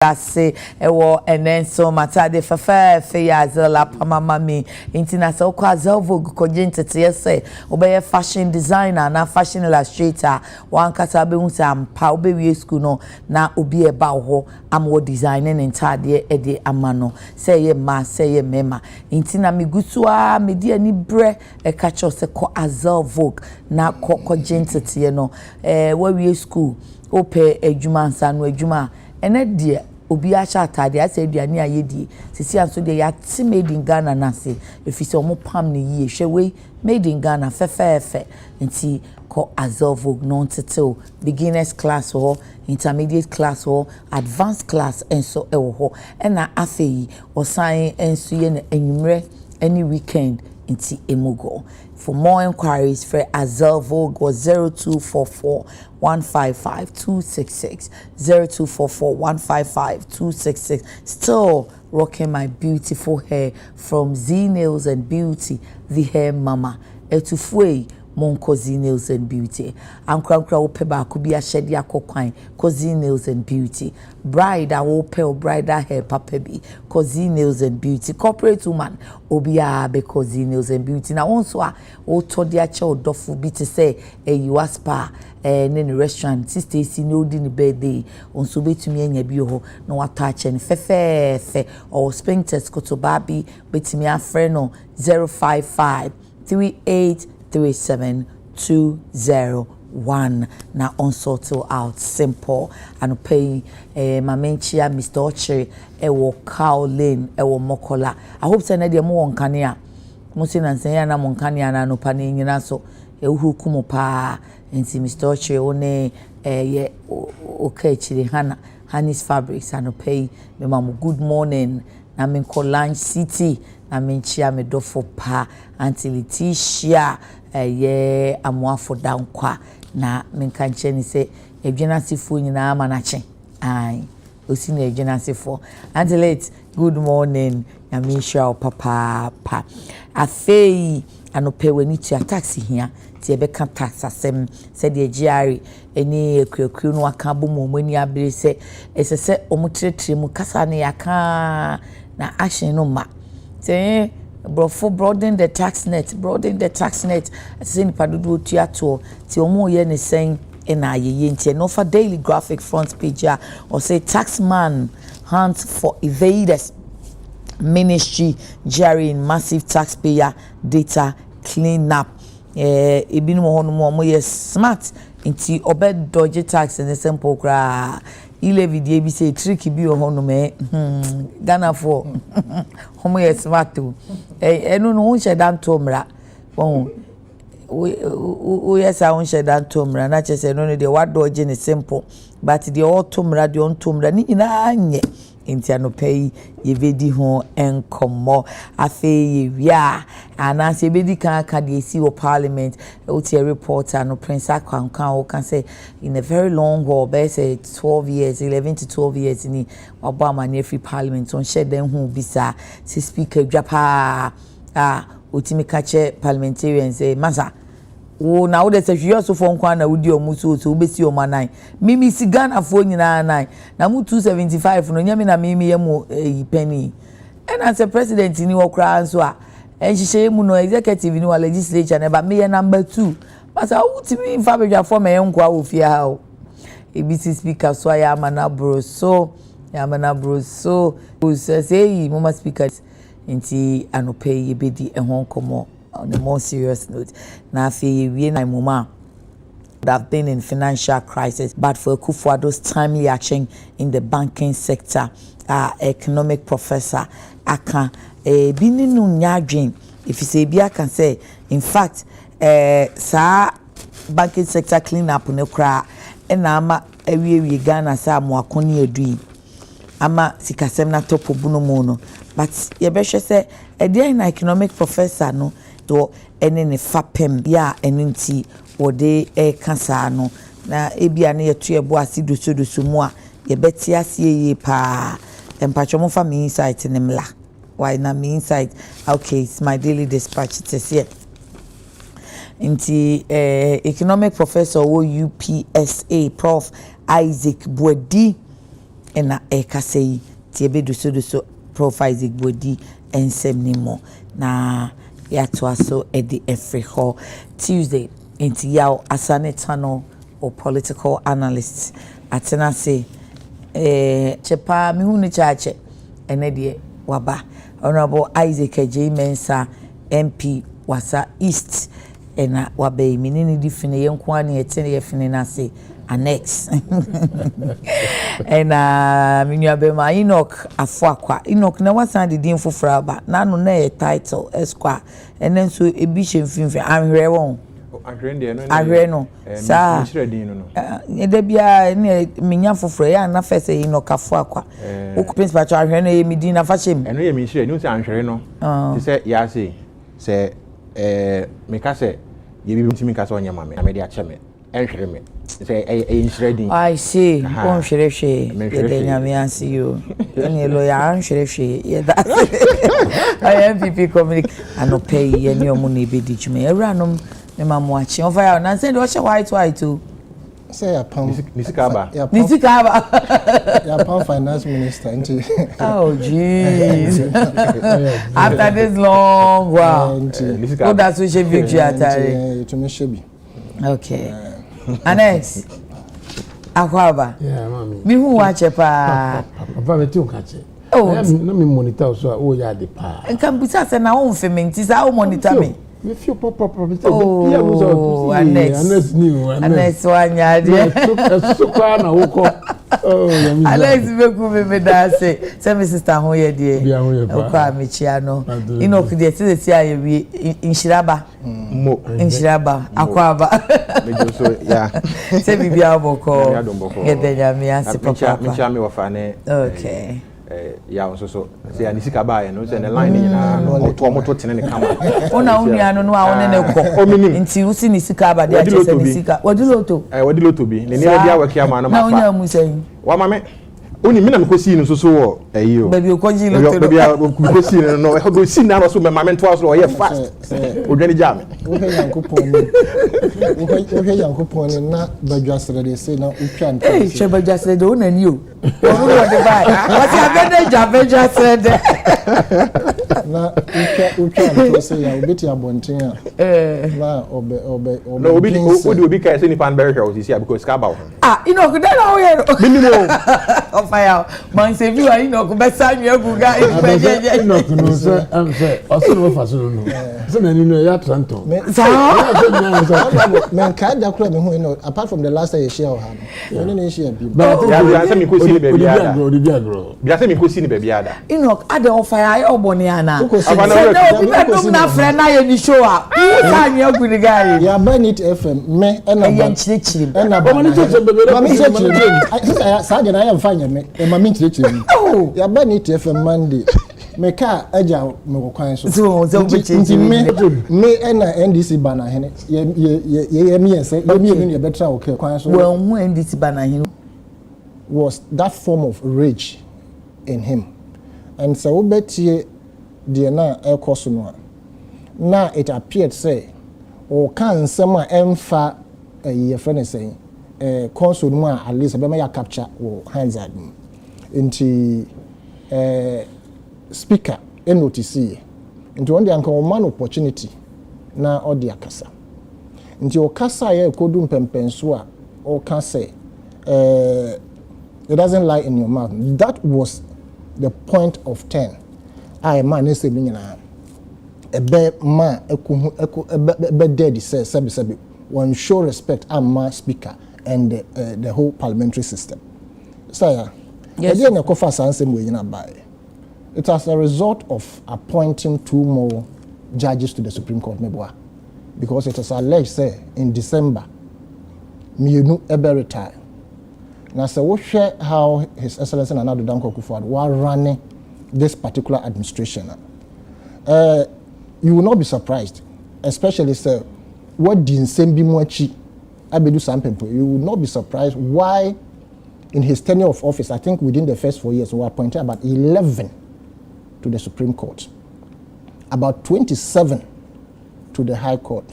Say ewo Nsroma tade fefe ya zela pamama mi intina so kwa zelvo kojintete say obeye fashion designer na fashion illustrator wan kata be hu sam pa obewie school no na obi eba ho am designing entade e de amano say ye ma say ye mema intina migutua medi ani bre e kacho se ko azelvo na kojintete no we school ope ejuma nsanu ejuma ene die obi acha atade ase aduane ayedie sisi anso de ya ti made in Ghana na se efise omo pam ne yie hwewe made in Ghana fefe nti ko azelvo non tetel beginners class or intermediate class or advanced class enso ewo ho na afei osan enso ye na enwumre any weekend nti emugo. For more inquiries for Azelvo go 0244 155 266 0244 155 266. Still rocking my beautiful hair from Z Nails and Beauty, the hair mama. Etufue Monko Z Nails and Beauty. Ankra opeba kubi ashedi akokwan Kozi Nails and Beauty. Bride a opel bridal hair papebi Kozi Nails and Beauty. Corporate woman obia be Kozi Nails and Beauty. Na onso a otodia che odofu bi te say you spa ne restaurant sister si no di ni birthday onso betumi anya bi ho na watache ne fefe or sphincters kotobabi betumi afre no 055 3837 na on sorted out simple and pay mamenchia Mr. Ochiri ewo Cow Lane ewo Mokola. I hope say na de mo wonkania mo se na nsen ya na mo nkania na no pa ne nyina so ehu kumu pa nti Mr. Ochiri one ye okay chiri Hanis Fabrics and pay me mamu good morning na me Lunch City na menchia me dofo pa Auntie Letitia ye amoafo dankwa na menkanche ni se edwenasefo nyina amanache ai osi na edwenasefo Auntie Late good morning na menchia papa pa afei anope wani tua taxi hia ti ebeka tax asem se de giari eni ekuaku no aka bomo mani abere se esese omutretre mu kasa ne yaka na action no ma say for broaden the tax net say ni padudu otua to ti omo ye ne sen na ayeye nti no for daily graphic front page or say taxman hunts for evaders ministry jarring massive taxpayer data cleanup ebinu mo hono mo ye smart nti obed dodge tax in simple kra ile die bi say trick bi hono me Ghana for homo ye smart to enu no hun shedan to mra won we yes I hun shedan to mra na chese no de what dodge in simple but the all to mra de on to mra ni nyina anye nti anopai ye vedi ho enkomo afei wia ana se bedi kan de esi wo parliament uti a reporter no Prince Akwankan o can say in a very long haul be say 12 years 11 to 12 years ni obama near free parliament on share dem hu bisa se speaker dwapa utimi kache parliamentarians say masa wo na wo de se hwe so fo nkwa na wudi omuso so obesi o manan mimi si Ghana fo nyina nan na mu 275 no nyame na mimi yemu penny and as a president ni wo kra nso a enhihye mu no executive ni wa legislature na ba me number 2 masa utimi fa bedwa fo me nkwa wo fie ha o ebisi speaker so ya mana bro so say mama speakers nti anope yebedi ehon komo on a more serious note na fe we na mama that have been in financial crisis but for Kufuado's timely action in the banking sector economic professor aka bininu nyadwen if you say bia can say in fact sa banking sector clean up no kra na ama awie Ghana sa mo akoni adui ama sikasem na topo buno mo no but ye be hwe say e na economic professor no to ene ne fapem ya enenti wode kasa no na ebia na yeto ebo asidoso mu a ye beti asie pa empacho mo fa me insight ne mla why na me insight okay it's my daily dispatch it is here nti economic professor wo UPSA Prof Isaac Bwedi ena ekasa yi tie bedu so profiles igbodi ensem ni mo na ya to aso edi every ho Tuesday into yaw asane tano or political analysts atena say chepa mi hu ni chache ene de waba Honorable Adekye Mensa MP wasa East ena wabe minini difine yenkwa ni etene yefine na say annex ena minyabe ma Enoch afakwa Enoch na wasa de din fofora ba na no na e title esqua ene nso ebi hemfimfin anhwere won ahwere no sa ede bia ne minya fofora ya na fese Enoch afakwa o principal to ahwere no ye midin na fachem eno ye minhire ni nso anhwere no ti se ya se meka se ye bi ntimi ka se onyama me na me de ache me enhwere me say inshredding I see on shrefe ye nyame ansi you any lawyer an shrefe ye that I MPP communicate and pay ye ni omo na be dichume ewranom me mamu achi on fire na say do che white too say ya pam nisikaba ya pam finance minister into oh jeez after this long wow so that's which victory atare to me shebi okay Annex akwaba yeah mami mi hu wa chepa papa me ti nka che oh na me monitor so o ya de pa nkan busa se na o mfementi sa o monitor me me feel papa bia mu so Annex ni Annex wanya de so kwa na wo ko oh ya mi Alex beku me da se me sister ho ye de o kwa me chia no Enoch de se aye wi inshiraba mo inshiraba akwaba me so ya se bibia oboko ye de nyame asi papa me chia me wafa ne okay ya so se ya nisikaba ye no se ne line ni na moto tene ne kama ona unia no a one ne ko nti usi nisikaba de a se nisika wadiloto wadiloto bi ne ne dia waki ama na mafa na unia musen wa mame oni mina mkosi no so wo ayi o baby okoji loto baby mkosi no e go si na so me mame to so ye fast odwani jame wo he yankopon na badwasere de say na utwa nta eh che badwasere de ona ni o wo de ba what abede badwasere de na utwa nta say ya obeti abonten a na obe no obi kai say ni pan better house see because ka ba Enoch de na o ye no minimum of fire man say you are Enoch be sanyu eguga ibeje Enoch no say am say osoro fa so no so na ni no ya tranto men ka da kura me hu no apart from the last time you share ha no no no share bi ya say mi ko si ni baby ada bia say mi ko si ni baby ada Enoch ade of fire ayo boni ana no na friend na ye ni show a sanyu eguga ya banit fm me na ye nchirichiri na ba mami nchirichiri sa de na ya mfanya me mami nchirichiri ya banit fm monday me ka aja me ko kwan so me na NDC bana hene ye miense ye mi ni betra o ke kwan so well who NDC bana hene was that form of rage in him and so obetie de na ekoso no na it appeared say o kan nsem a emfa ye friend say console mu a at least be ya capture wo handsard nti speaker notice nti on dey anka o man opportunity na o dey akasa nti o kasa ya kodu mpempenso a o kan say it doesn't lie in your mouth. That was the point of 10 I man is saying nyina e be man e dead say sebi one show respect am speaker and the whole parliamentary system. So yes, again the kofa sansem we nyina buy. It as a result of appointing 2 more judges to the Supreme Court mebwa, because it is alleged say in December mienu ebe retire. Now so we share how His Excellency Nana Addo Dankwa Akufo-Addo was running this particular administration. You will not be surprised, especially sir, what the Nsembi Mwachi abedu sampempo. You will not be surprised why in his tenure of office, I think within the first 4 years, we appointed about 11 to the Supreme Court, about 27 to the High Court,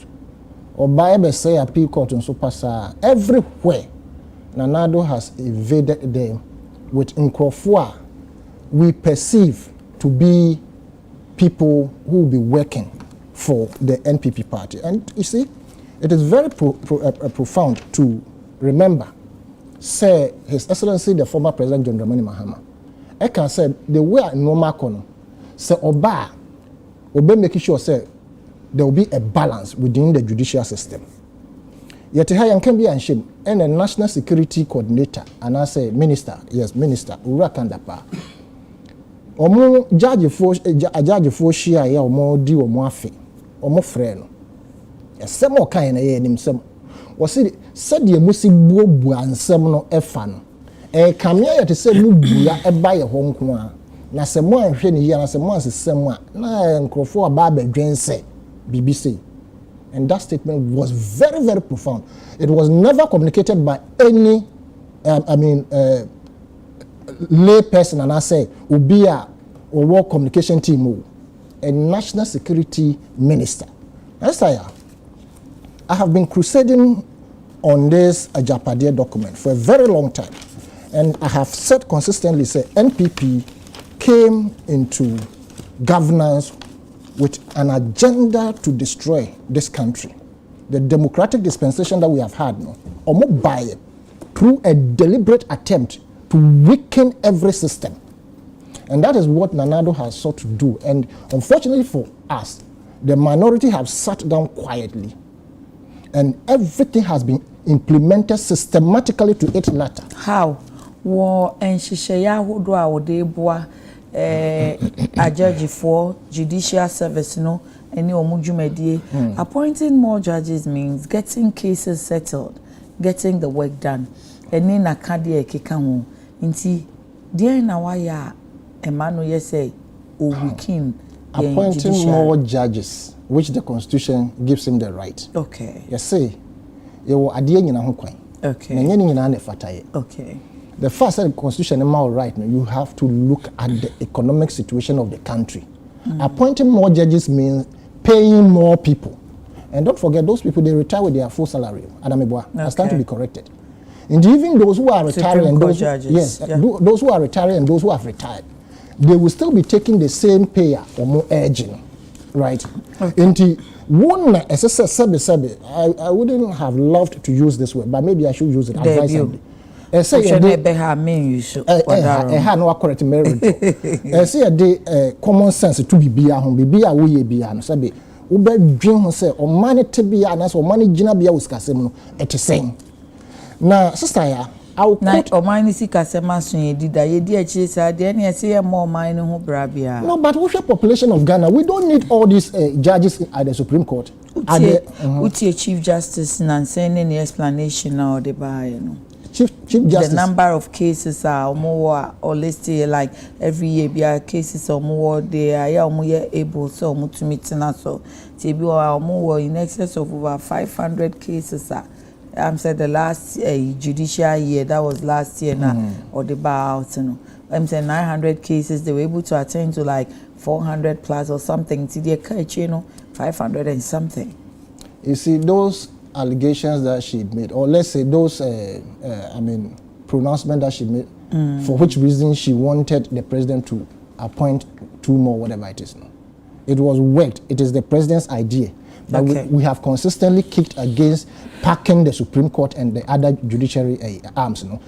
or by the say appeal court and so pass everywhere. Nana Addo has evaded the with Nkrofo we perceive to be people who will be working for the NPP party. And you see, it is very profound to remember, say, His Excellency, the former President John Dramani Mahama, I can say the way Nsroma kono, say Oba making sure say there will be a balance within the judicial system. Yet here can be shame and a national security coordinator and I say minister, yes, minister, Urakandapa. Omo judge for share ya omo di omo afe, omo frɛ no. Esem o kan na ye nim sem. Wo se said ye musi buobu ansem no efa no. Kamia ye te se mu bua eba ye ho nko a. Na se mo anhwe ne ye na se mo asesem a na nkrofo aba abadwense BBC. And that statement was very, very profound. It was never communicated by any lay person, and I say Ubia or work communication team, a national security minister. Yes, I have been crusading on this Ajapade document for a very long time, and I have said consistently, say NPP came into governance with an agenda to destroy this country. The democratic dispensation that we have had, through a deliberate attempt to weaken every system. And that is what Nanado has sought to do. And unfortunately for us, the minority have sat down quietly. And everything has been implemented systematically to its letter. How? A judge for judicial service, no, any omujumedie. Appointing more judges means getting cases settled, getting the work done. And then a cardiac kikamu. Inti, dear Nawaya, Emmanuel say, O weekend. Appointing more judges, which the Constitution gives him the right. Okay. You say, you were a dear in a home. Okay. Okay. The first that the Constitution is all right now, you have to look at the economic situation of the country. Appointing more judges means paying more people. And don't forget, those people, they retire with their full salary. I stand to be corrected. And even those who are retiring, and those, those who are retiring and those who have retired, they will still be taking the same payer or more urging, right? Okay. I wouldn't have loved to use this word, but maybe I should use it advisedly. Say common sense to be bia we bia no sabe wo ba dwen ho say o mane te bia na so mane gina bia wo sikasem no etesen na sister ya aw na o mane sikasem aso yedi da yedi achi sa de na say more mine ho bra bia. No, but we have population of Ghana, we don't need all these judges at the Supreme Court. Chief Justice Nansen any explanation or the buy, you know. Chief Justice. The number of cases are more or let's say like every year be cases or more they are more able so to meet na so to be more in excess of over 500 cases I'm said the last judicial year that was last year now or the bar out, you know. I'm saying 900 cases they were able to attend to like 400 plus or something to the you know 500 and something. You see those allegations that she made, or let's say those pronouncement that she made, for which reason she wanted the president to appoint 2 more, whatever it is. No, it was worked. It is the president's idea, but we have consistently kicked against packing the Supreme Court and the other judiciary arms. No,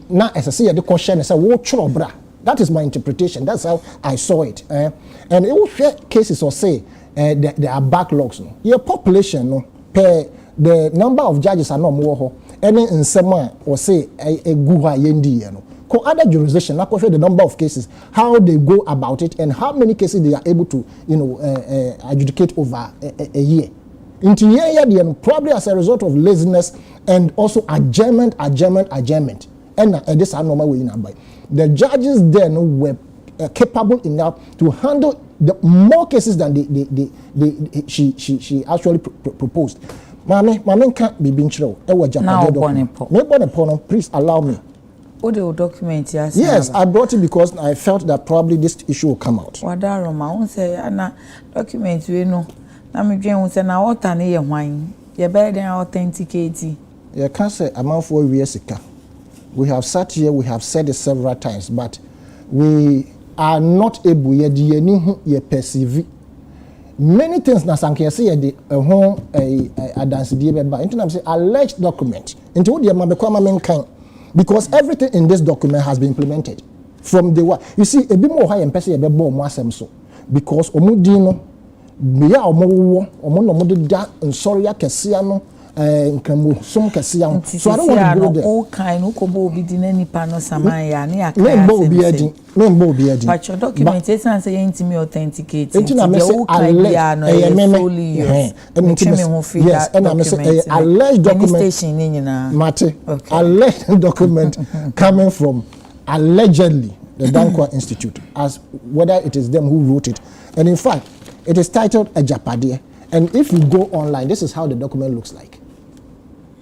now as I say, the question is, that is my interpretation. That's how I saw it. And it will share cases or say there are backlogs. No, your population, no, per the number of judges are not more. Any in Nsroma or say a guha yendi, you know. Co other jurisdiction, not the number of cases, how they go about it, and how many cases they are able to, you know, adjudicate over a year. Into year, probably as a result of laziness and also adjournment. And this are normal way in. The judges then were capable enough to handle the more cases than she actually proposed. Mame can't be being true. Please allow me. What the document? Yes, I brought it because I felt that probably this issue will come out. What that Roma say? Ana document we know. Na me dwen say na water na ye hwan. Ye better than authenticate. You can't say amount for we sika. We have sat here, we have said it several times, but we are not able yet to perceive many things. Na sanke say the home adanse die beba. Into am say alleged document. Into what the mabekwa menkan, because everything in this document has been implemented from the one. You see, a bit more high and person be bo mo asem so, because omudi no biya omo no de da nsori akese no nkramu som kese ya. So I don't want to go there. All kind ukobo obi di na nipa no saman ya ne akaya. Me mbo obi edi. But your documentation say intimi authenticate. Into na say yes, and I say alleged document. Mate, alleged document coming from allegedly the Dankwa Institute, as whether it is them who wrote it. And in fact, it is titled Ejapade. And if you go online, this is how the document looks like.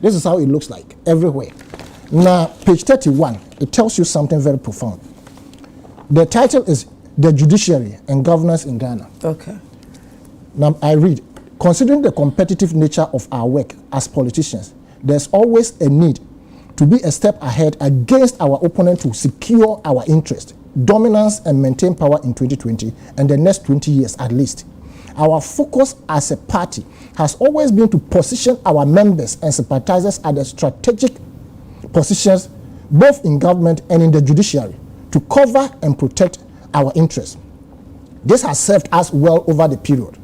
This is how it looks like everywhere. Now, page 31, it tells you something very profound. The title is The Judiciary and Governance in Ghana. Okay. Now, I read, considering the competitive nature of our work as politicians, there's always a need to be a step ahead against our opponent to secure our interest, dominance, and maintain power in 2020 and the next 20 years at least. Our focus as a party has always been to position our members and sympathizers at the strategic positions, both in government and in the judiciary, to cover and protect our interests. This has served us well over the period.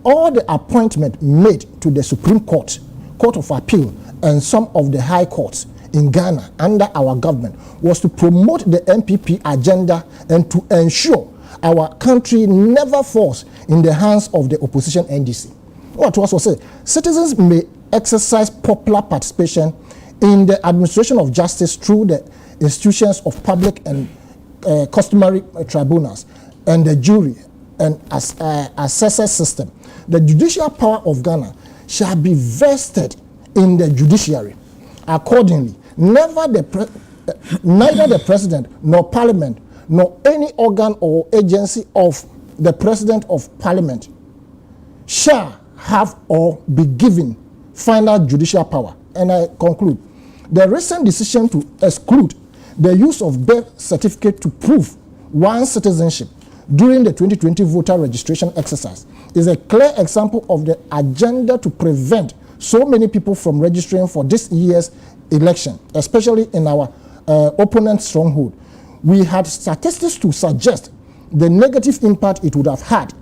All the appointment made to the Supreme Court, Court of Appeal, and some of the high courts in Ghana under our government was to promote the MPP agenda and to ensure our country never falls in the hands of the opposition NDC. What was also said, citizens may exercise popular participation in the administration of justice through the institutions of public and customary tribunals and the jury and assessor system. The judicial power of Ghana shall be vested in the judiciary. Accordingly, neither the president nor parliament nor any organ or agency of the president of parliament shall have or be given final judicial power. And I conclude, the recent decision to exclude the use of birth certificate to prove one's citizenship during the 2020 voter registration exercise is a clear example of the agenda to prevent so many people from registering for this year's election, especially in our opponent's stronghold. We had statistics to suggest the negative impact it would have had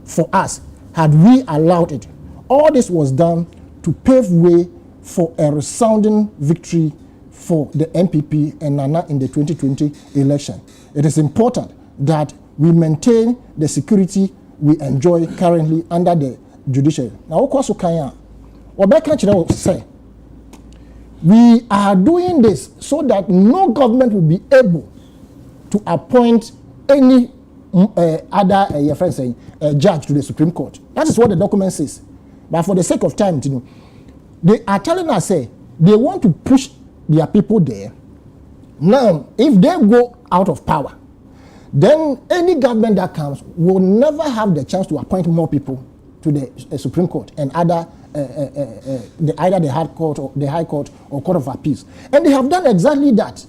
for us had we allowed it. All this was done to pave way for a resounding victory for the MPP and Nana in the 2020 election. It is important that we maintain the security we enjoy currently under the judiciary. Now, say, we are doing this so that no government will be able to appoint any other judge to the Supreme Court. That is what the document says. But for the sake of time, they are telling us, say, they want to push their people there. Now, if they go out of power, then any government that comes will never have the chance to appoint more people to the Supreme Court and other either the High Court or Court of Appeals. And they have done exactly that.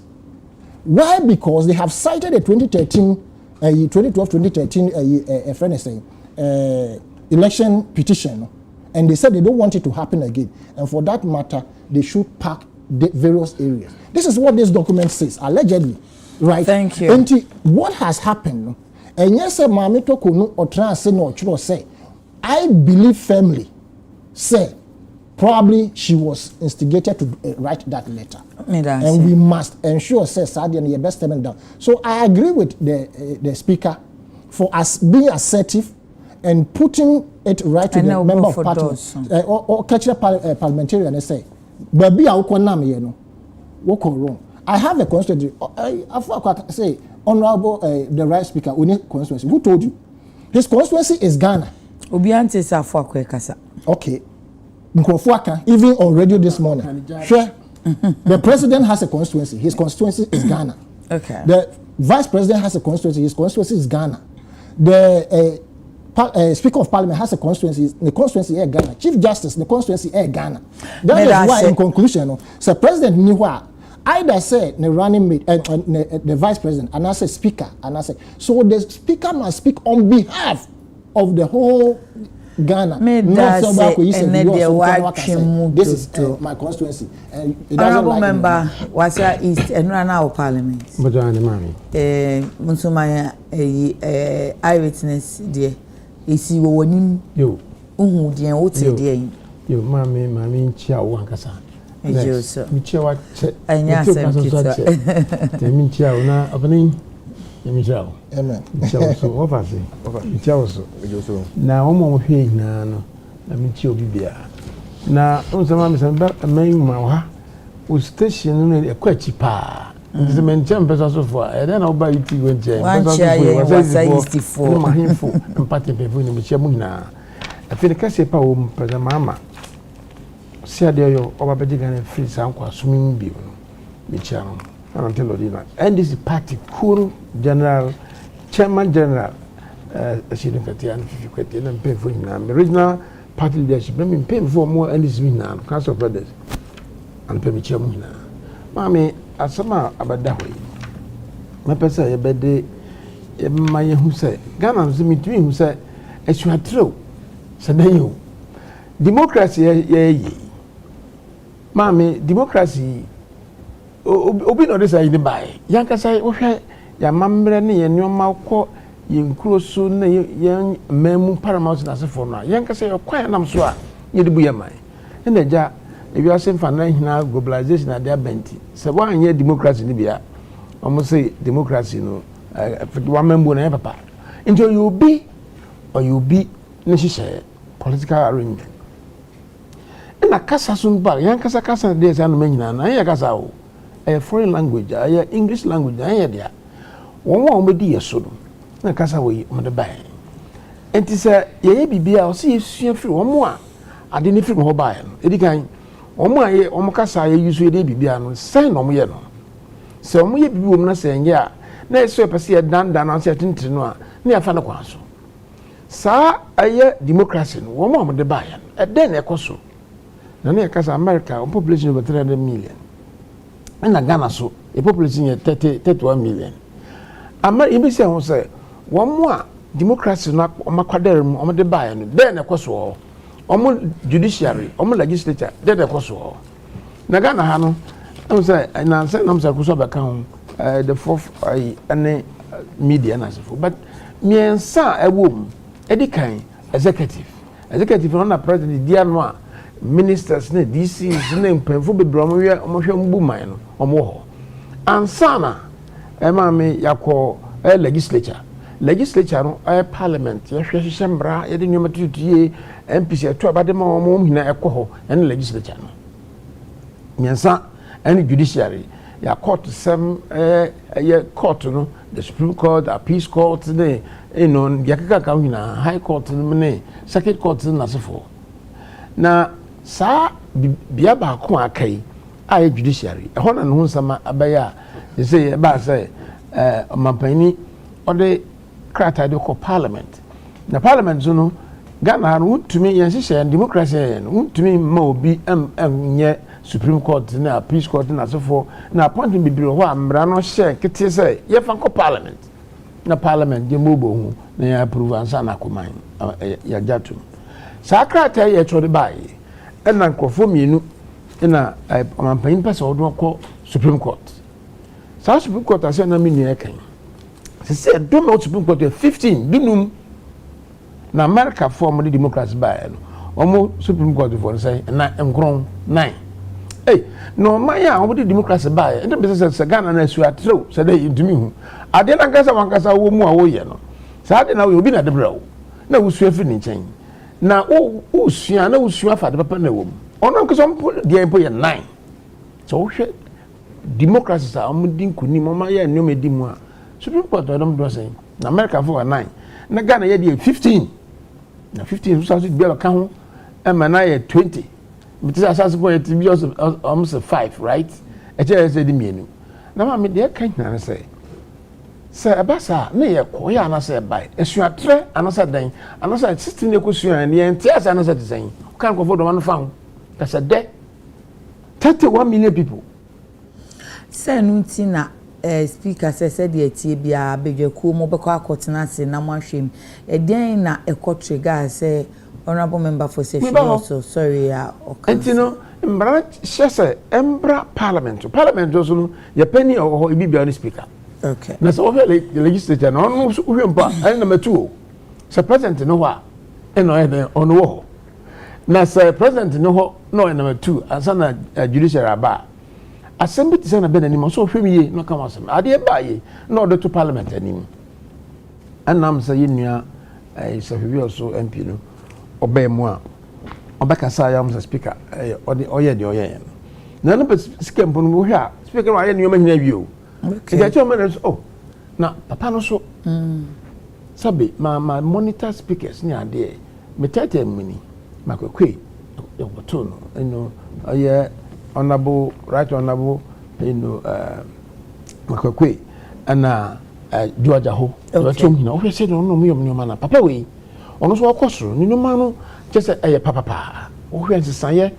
Why? Because they have cited a 2012-2013 election petition, and they said they don't want it to happen again. And for that matter, they should pack the various areas. This is what this document says, allegedly. Right? Thank you. And what has happened? And yes, I believe firmly, say, probably she was instigated to write that letter. And we must ensure, say, Sadian, your best statement down. So I agree with the speaker for us being assertive and putting it right to the member of parliament or catch parliamentarian and say, baby, I walk wrong. I have a constituency. I say, Honorable the right speaker, we need constituency. Who told you? His constituency is Ghana. Okay. Even on radio this morning. Sure. The president has a constituency. His constituency is Ghana. Okay. The vice president has a constituency. His constituency is Ghana. The Speaker of Parliament has a constituency. The constituency is Ghana. Chief Justice, the constituency is Ghana. That is why, in conclusion, the president knew what either say the running mate the vice president and I say speaker and I say so the speaker must speak on behalf of the whole Ghana. This is my constituency and it doesn't like member was East and run our parliament. But mommy. Munsuma eyewitness dear. Is you winning you dear old dear. You mammy chia one cassa. Yes, Michael, and yes, Michael, now opening. Michelle. Amen. Michelle, so what I say? Michelle, so now I'm on here now. Let me chill be now. On some mammas and back a main mawa was stationed a quite cheaper. It's a man chamber so far, and then I'll buy you tea when one chair was I used to for my info and party people in Michelle Muna. I feel a cassia poem, President Mamma. See, there you over Bedigan free sound quite swimming beam. Michelle. And this is party cool general, chairman general, and pay for him. The original party leadership, let me pay for more and this is now, Council of Brothers, and pay me chairman. Mammy, as some about that way. My person, a bad day, my who said, Ghana, me to who said, as you are true, said you. Democracy, ye. Mammy, democracy. Obi no dey in the buy. Yanka say wo hwe ya mamre ne ye nyoma kɔ ye nkroso na ye memu paramount na sefo no. Yanka say kwan nam so a ye de bu ye man. Na ja ebi asem fa na hina globalization na dia benti. Se wa anye democracy ni bia. Omo say democracy no wa membu na papa. Nti you be na hihye political arrangement. Na kasa so ba yanka sa kasa dey say no manyina na ye kasa o. A foreign language, a English language, I there. One more be a solo. Na kasa we on the buy. And it is a ye be I'll see you free one more. I didn't feel more buy. It again. One more ye omokasa ye usually be no sign no ye no. So mo ye be woman saying ya. Na so per se dan on certain no na fa na kwaso. Sa aye democracy one more the buy. And then e koso. Na na kasa America population over 300 million. And Ghana so a population of 31 million. You say, one more democracy not on my quadrum on the buy and then a cost war. Judiciary, legislature, then a cost war. Nagana Hano, I say, and I said, I'm account the fourth and media and so forth. But me and Sir, a woman, Adekye, executive on a president, dear noir. Ministers ne DCs ne mpemfo bebromwe omohwe mbuman no omo ansana emame yakọ legislature no parliament yehwehwe mbra yede nyoma tutuye MPC ato abade ma omo hina ekoho ene legislature no miensa ene judiciary ya court sem court no the Supreme Court, the Peace Court ne yakaka ka hina High Court ne Circuit Court na sefo na sa bia ba ko akai a judiciary e hona no nsama abaya they say ba say mampani or the crata de ko parliament na parliament so no Ghana no tumi yenhye democracy no tumi ma obi nye Supreme Court na Peace Court na so for na appointment bibiri ho amra no hye kete say ye fa ko parliament na parliament de mobo hu na ya approve ansa na koman ya jatum sa crata ye chode bai and na nkofo mienu na amampanyin pese odo ko Supreme Court. Sa Supreme Court ase na minu ekan. Se say do me Supreme Court 15 dunum na America form the democracy by no. Omo Supreme Court for say na nkron 9. Hey, no man ya omo the democracy by and be say Ghana na su atro say dey intumi hu. Ade na kasa wankasa wo mu a wo ye no. Sa ade na we obi na de brawo. Na wo su afi ni nchen. Na o sua na o sua fa de papa na wo ono nko so de empo ye 9 so hwe democracy sa amudin kuni mama ye nnyo medi mu a Supreme Court odom do say na America for 9 na Ghana ye de 15 na 15 so so bi ka ho e ma na ye 20 bitisa asase boy ti bi almost 5 right e che say di mienu na ma me de kan na say se abasa na ye ko ya na se bai esuatre anasa dan anasa system ne ko sua ne enti asa anasa design kan ko fodo man fa ho that's a day 31 million people say no na speaker said the tie bia bedwaku mo beko akotena se na mo ahwem den na trigger say honorable member for session also sorry okay entino mbra shese embra parliament also no ye penny or ibibia no speaker okay na so the legislature no no hwempa and number 2 so president no wa eno on wo na so president no ho no number 2 asana judicial aba assembly ti say na ben anim so hwemiye no ka wasem ade ba ye no do to parliament anim anam say nua so hwi also MP no obey mu a obekasa ya msa speaker oye de oye na no scam no wo hwa speaker wa ye nneoma hina wi okay ya choma na na papa no so sabe ma monitor speakers ni ade metete mini makwekwe yoboto no oye honorable right honorable makwekwe ana Georgia ho watom hina wo se no mo yom na papa we ono so akosoro ni no ma no just papa wo hwe nsesaye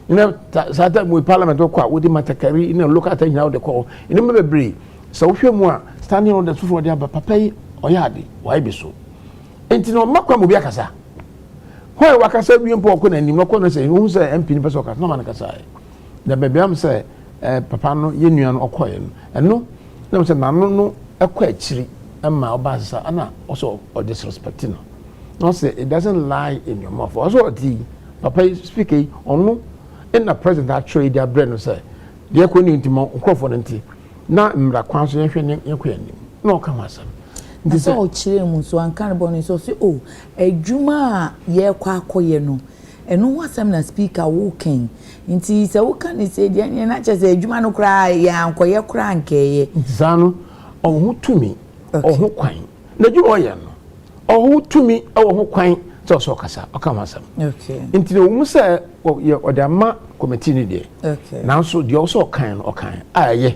ina sata mu parliament ko wo di matakari ina local ta hina wo de ko ina me bebre so wo hwe mu a standing on the two for the papa yi oyade why be so enti no makwa mu bi akasa ho wakasa bi mpo ko na nim no ko no se hu se MP ni person kasa no man kasa da bebe am se papa no ye nua no okoye no eno na se na no ekwa akiri ama obasa ana also or disrespect no no say it doesn't lie in your mouth also the papa speaking onu in the president actually their brain no say they ko ni ntimo nkofo nti na mra kwan so yehwe ne yakwa ni no ka masam ndi so o chire mu so an kan bo ni so say oh adwuma ye kwa akoye no eno wasam na speaker walking nti se wo kan say dia na che say adwuma no kra ya ankoye kra nkeye zanu ohu tumi ohu kwan na dwuma ye no ohu tumi ohu kwan so kasa okamasam okay nti no mu say odama committee ni de okay now so the also kan okan aye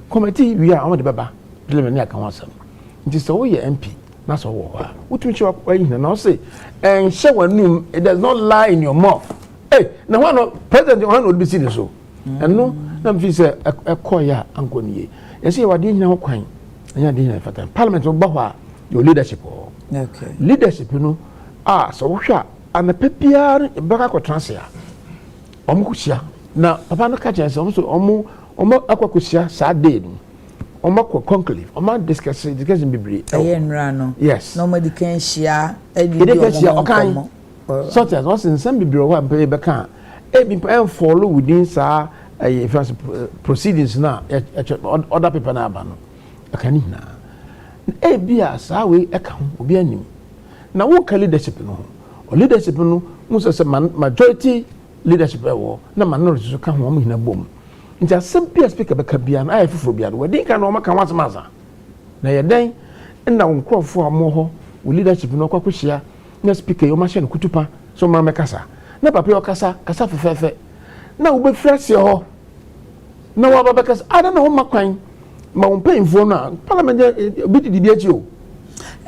committee we are on the baba deliver ni akan wasam nti so we MP na so wo ha utumi chi wa yin na say en hye wanum it does not lie in your mouth na one president one will be seen so and no na mfi say ekoya ankoniye yesi wade hina kwan anya de hina fatan parliament wo ba ho a your leadership okay leadership no so wo hwa anapepia baka ko transia omukusia na papa no ka chance omo akwakusia saa day no omo ko conclave omo discussion bibiri nra no yes no mo dikan hia okay such as was in some bibiri wa mpe beka be follow within saa proceedings na other people na aba no akani na bia saa we eka ho obi anim na wo ka leadership no leadership no mo say majority leadership ewo na minority so ka ho mo hina bom nti asem bia speaker beka bia na ayefofo bia no wadin ka no maka wasemaza na yeden na nkrofo amo ho wo leadership no kwakohia na speaker yo ma hye no kutupa so ma mekasa na papa yo kasa fefefe na wo be frase ho na wo baba kasa ada na wo makwan ma wo painfo na parliament bi di bi achi o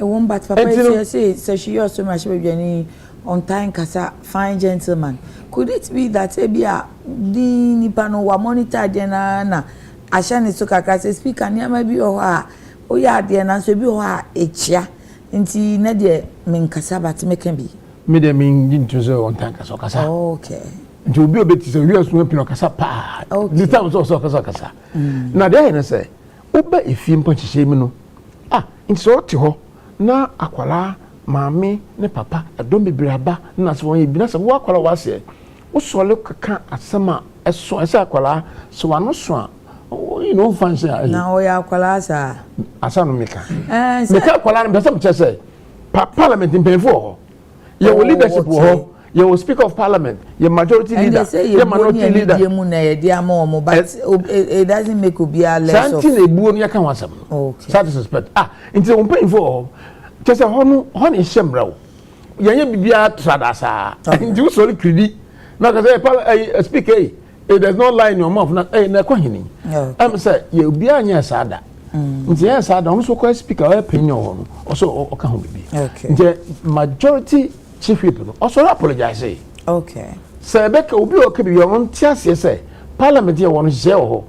won but papa say she also ma she be on time kasa fine gentleman could it be that ebia di nipa no wa monitor de na ahya ne so kakra say speaker ne ma bi o ha o ya de na so bi o ha echia nti na de men kasa bat meken bi me de min into so on time kasa okay nti obi obeti say we asu pino kasa pa this time so kasa na de na say oba efie mponchihye mi no nti so te ho na akwala maame ne papa adom bibiraba na so won ebina se wo akwala wase wo sole kaka asema eso esa akwala so wano so you know fancy na o ya akwala asa no meka meka akwala no besa mchese parliament impefo ye leadership ho ye speaker of parliament ye majority leader ye minority leader ye mu na ye dia ma omo but it doesn't make obia less of something ebuo no yaka wasam okay that suspect nti on impefo kese hono nhemrawo yenye bibia tradasa nti wo soli kredi na ka say speaker it does not lie in your mouth na kwa hini am say ye obia anya sada nti ya sada on so kwa speaker o penyo hono also o ka ho bibi nti majority chief whip no also apologize okay say beka obi o ka bibi on tiase say parliament ye won je ho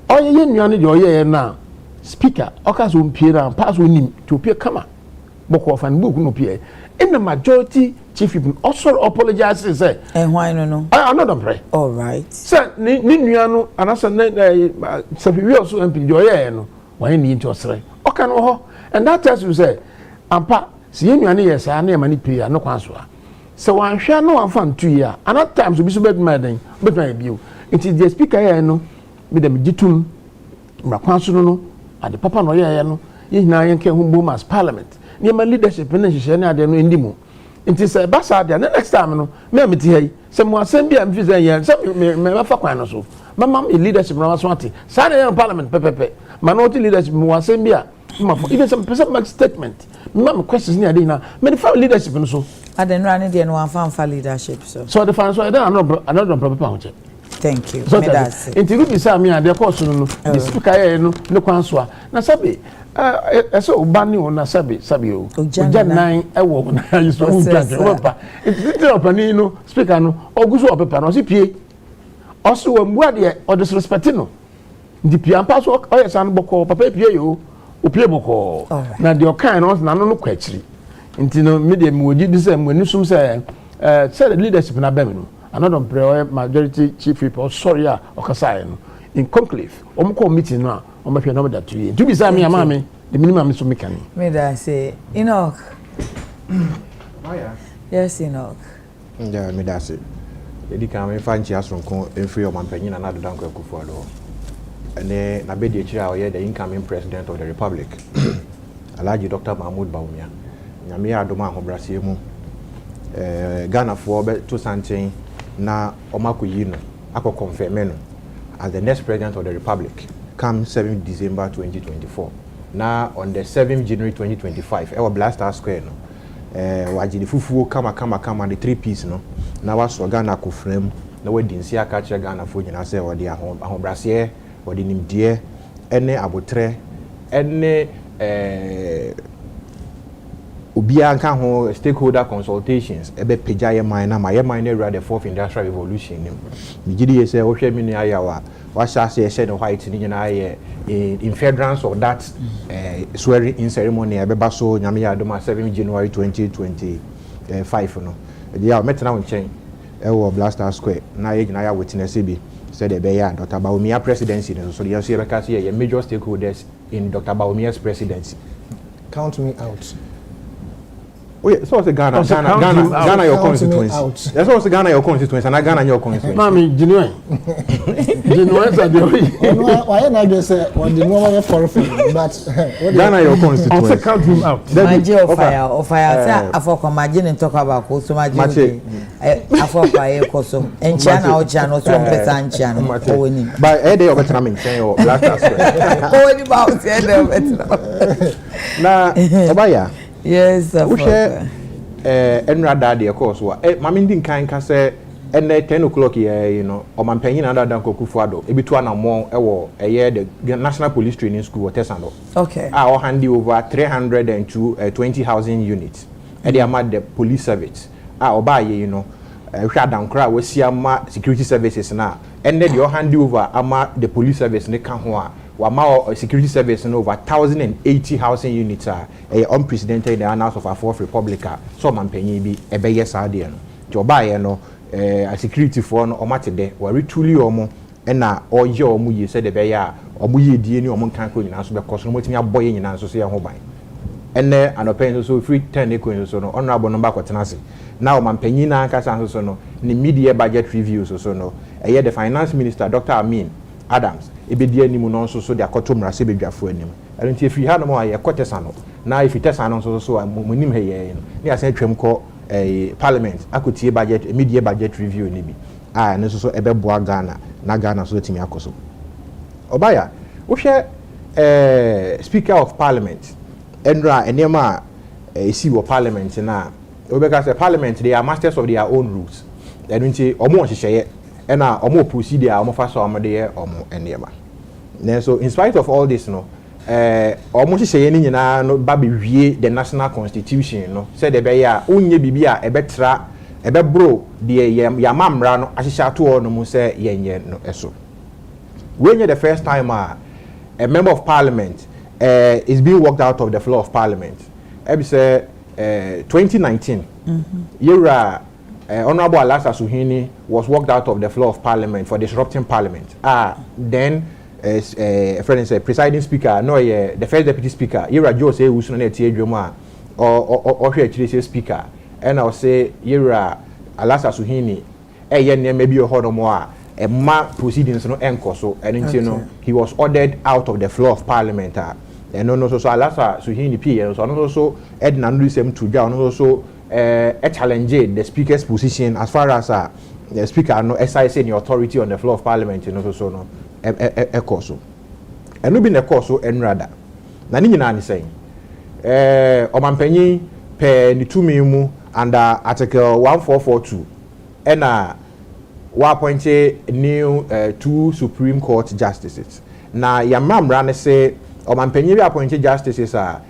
oye ye nuane de oye na speaker oka so mpie na pass onim to pie kama boko fan book no pie in the majority chief whip also apologize say why no I not don pray all right say ni nuano anasa na sabiwi also mp de oye no why ni nti osre oka no ho and that tells you say ampa si ye nuane ye sa na e mani pie no kwan so a so wan hwa no wan fan tu ya and at times obi so bet maden bet my bio it is the speaker here no me dem gitum mrakwan so no ade papa no ye no ye hina ye nke humbo mas parliament ni ma leadership ne hihye ne ade no ndimu nti se basa ade na next time no me meti hei se mo asem bia mfi se ye se me fa kwan no so mama me leadership no waso ate sa de parliament pepepe minority leadership mo asem bia ma even some person make statement me questions ni ade na me the leadership no so ade no ane de no wan fa leadership so the fan so I don't proper pa check. Thank you. So that's it. Inti gubi sa mi ade course no the speaker here no ne kwan so a na sabe so obani o na sabe o ojannan e wo na you so pa it opani no speaker no oguso opepa no si pie oso wa mbu ade o disrespect no ndi pie ampa so o yesan boko papa pie yo o pie boko na de o kan no na no kwa chiri inti no me de mo oji di se mo nisum se say the leadership na be me no another prayer majority chief people sorry okasai no in conclave omko meeting no omahwe no da to be say me amame the minimum so make any me da say Enoch yeah yes Enoch yeah me da say edi kan me fanchi asronko enfree o mampanyin na do danko akufo ado ene na be de kira o the incoming president of the republic Alhaji Dr. Mahmoud Bawumia nyame adoma ahobrase mu Ghana for to sanchen na omakoyi no akọ confirm no as the next president of the republic come 7th December 2024 na on the 7th January 2025 e Blaster Square no wajidi fufuo kama the 3 piece no na waso Ghana ko frame na wadinsi aka kire Ghana fo nyina se wode ahobrase wode nimdie ene abotre ene Obia nka ho stakeholder consultations ebe peja ye mine na my mine era the fourth industrial revolution nim migidi ye say wo hwe mini ayawa wa sha say she no white ni nyina aye in furtherance of that swearing in ceremony ebe ba so nyame ya adoma 7 January 2025 no ya metena won chen e wo Blaster Square na ye nyina ya witness bi said ebe ya Dr. Bawumia presidency no so ye say be ka say ye major stakeholders in Dr. Bawumia's presidency. Count me out. Oh yeah, so it's Ghana your constituency. That's also Ghana your constituency and Ghana your constituency. Mami, genuine sa de oyi. Why na just say on the normal forfeit but Ghana your constituency. Also count him out. Maji offer say afoko maji ne talk about ko so maji. Afoko aye ko so. Encha na ocha no so pesa encha no. Owoni. By e dey obetra me say o Blaster Square. Owoni ba o say dey obetra. Na obaya. Yes, we share enrada de course wa mama ndi nkan ka say ene 10 o'clock here you know o mampanyin na dan kokufu ado ebitu anamo ewo the National Police Training School Tesando. Okay. Our handy over 320,000 units. E dey ama the police service. Oba ye you know hwa dan kra we sia ma security services na ene dey handy over ama the police service ne ka ho a wama security service in over 1,080,000 units are unprecedented in the annals of our fourth republic. So mampanyin bi ebe yes ade no joba ye no a security for no omate de wari truly omo na oye omo ye said ebe ya omo ye die ni omo kan ko nyina so be koso no motimi aboye nyina so so ye ho ban ene anopen so free 10 ekon so no honorable number kwatena se now mampanyin na aka san so no ni media budget review so no the finance minister Dr. Amin Adams ebedi animu no so de akoto mrase bedwafo anim enti efi ha no ma ye kotesa no na efi tesa no so monim he ye no ne asan twam ko parliament akotie budget media budget review ni bi ne so ebeboa Ghana na Ghana so timi akoso obaya wo hwe speaker of parliament enra enema esi wo parliament na obeka say parliament they are masters of their own rules enti omo hyehyeye ena omo procedure omo fa so omo de omo enema na so in spite of all this no omo hyehyeye ni nyina no ba be wie the national constitution no said de be ya onye bibia ebetra ebebro de ya mamra no ahyehya to no mu say yenye no eso when you're the first time a member of parliament is being walked out of the floor of parliament. I say 2019. Yura Honorable Alasa Suhini was walked out of the floor of parliament for disrupting parliament. Then a friend said presiding speaker, no, the first deputy speaker, Yura Jose Usune Tiedroma or here speaker, and I'll say Yura Alasa Suhini, maybe a hodor more. A proceedings no enkoso and you know he was ordered out of the floor of parliament and also so alasa so he PN so also Edna Lusem to down also challenge the speaker's position as far as the speaker no SIS any authority on the floor of parliament and also no enkoso and no be enkoso and rather na ni nyina ni saying omampanyi pe ni tumi mu under article 1442 and we appointed new 2 Supreme Court justices. Now, Yamamra ne say, Omampenyi appointed justices are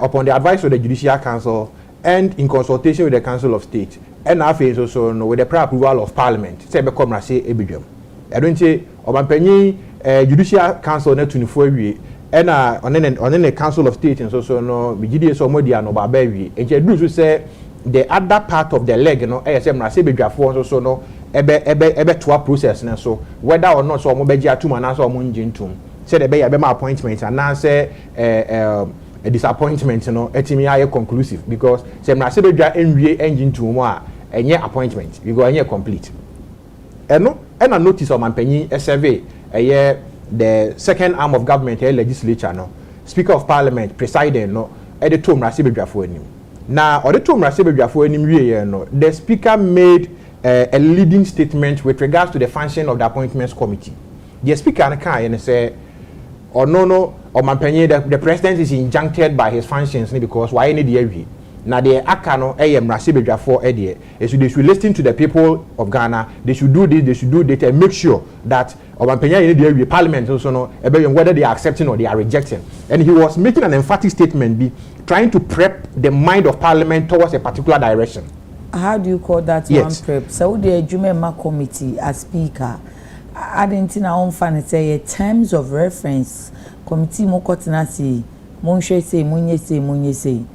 upon the advice of the Judicial Council and in consultation with the Council of State. And our face also with the prior approval of Parliament. Say become say ebidum. I don't say Omampenyi Judicial Council ne 24 we and on the Council of State and so no BGD so modia no baby. And you do say the other part of the leg, you know, ASM say bedwafo so no ebe to a process na so whether or not so mo beji atuma na so mo njintum say the be my appointment and now say a disappointment no etimi aye conclusive because say na say bedwa enwie engine to mo a enye appointment because enye complete eno and a notice of mampanyi survey the second arm of government legislature no speaker of parliament presiding no e de to mra say bedwafo anim na o de to mra say bedwafo anim wie no the speaker made a leading statement with regards to the function of the appointments committee. The speaker can say, or no, or the president is injuncted by his functions because why any day. Now the akano am Rasibedra for Eddie. They should listen to the people of Ghana. They should do this, they should do that, and make sure that the parliament also know whether they are accepting or they are rejecting. And he was making an emphatic statement, trying to prep the mind of parliament towards a particular direction. How do you call that one prep? So the Jumema committee as speaker, I didn't know on fan say terms of reference committee mokotinasi monshe say munye say.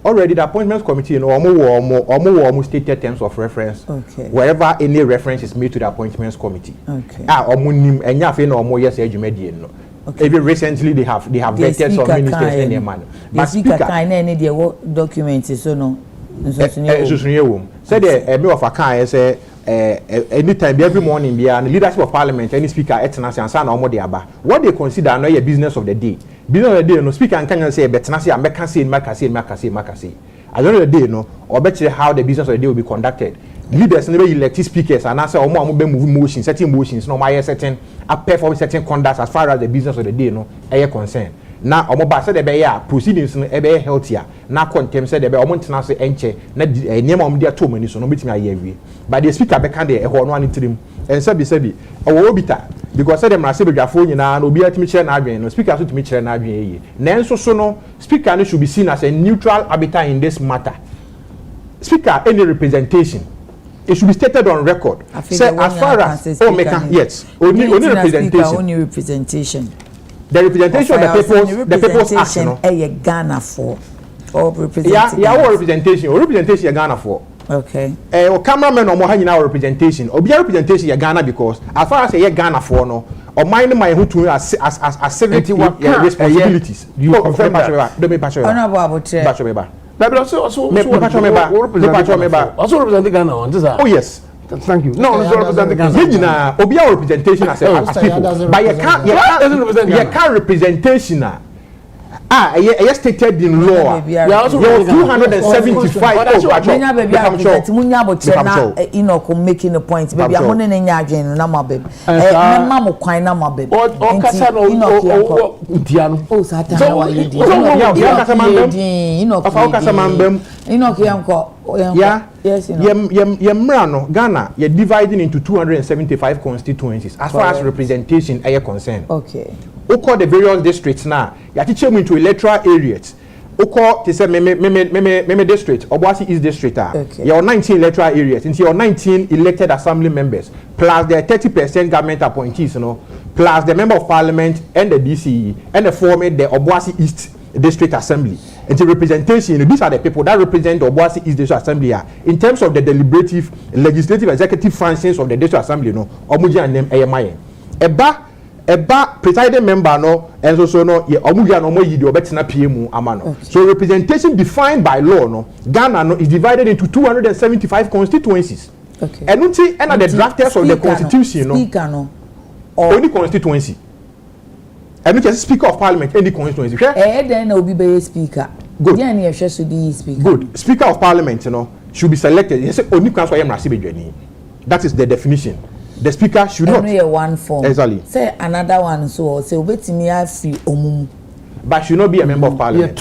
Already the appointments committee you know almost stated terms of reference. Okay. Wherever any reference is made to the appointments committee. Okay. Omunim enya fe no omo yes ejumedi no. Okay. Even recently they have vetted some ministers in their man. But speaker can any the documents so no. Said me of a car say anytime every morning be an leadership of parliament any speaker etnasi and san omo de aba what they consider no business of the day no speaker and can say betnasi and make say at the end of the day no or better how the business of the day will be conducted. Leaders never elect speakers and answer omo be move motions certain motions no my certain perform certain conduct as far as the business of the day no concern. Na omo ba said be ya proceedings no e be healthier na contem said be omo ntena se enche na niam omo dia to mani so no betimi aye awie but the speaker be kan de e ho no an tirim en sabi owo obita because said dem na se bedwafo nyina na obi atimi kire na adwen no speaker so timi kire na adwen eye na enso so no speaker no should be seen as a neutral arbiter in this matter. Speaker any representation it should be stated on record say as far as yes only representation. The representation of the people's action. Ghana for or representation. Yeah, representation. Or representation Ghana for. Okay. Or cameraman or more now representation. Or be a representation Ghana because as far as Ghana for no or mind my who to as civic responsibilities. You confirm that. Don't be passionate. Honorable but also represent Ghana on this. Oh yes. Thank you. No, it's representing Ghana. Obia representation as people. But you can't representation. Yes, stated in law. You also 275. Making a point. Baby, I'm on an agent. Nama baby. Mamma quite nama baby. Oh, Satan, yes, Yemrano, Ghana, you're dividing into 275 constituencies as far as representation are concerned. Okay. Who call the various districts now? You are teaching me into electoral areas. Who call to say me district, Obuasi East district. Okay. You are 19 electoral areas. Into your 19 elected assembly members, plus the 30% government appointees, plus the member of parliament and the DCE and the forming the Obuasi East District Assembly. And the representation, these are the people that represent the Obuasi East District Assembly. In terms of the deliberative, legislative, executive functions of the District Assembly, no, Omuji and them AMI. Eba presiding member no, and so no, Omuji and Omoyi the Obetina PMU amano. So representation defined by law, no, Ghana no, is divided into 275 constituencies. Okay. And the drafters of the constitution, no, only constituency. And which is Speaker of Parliament, any constituency. Then will be speaker. Good. Yeah, speaker. Good. Speaker of Parliament, should be selected. You say only council that is the definition. The speaker should not. Only one form. Exactly. Say another one, so say wait me have free omum. But should not be a member of Parliament.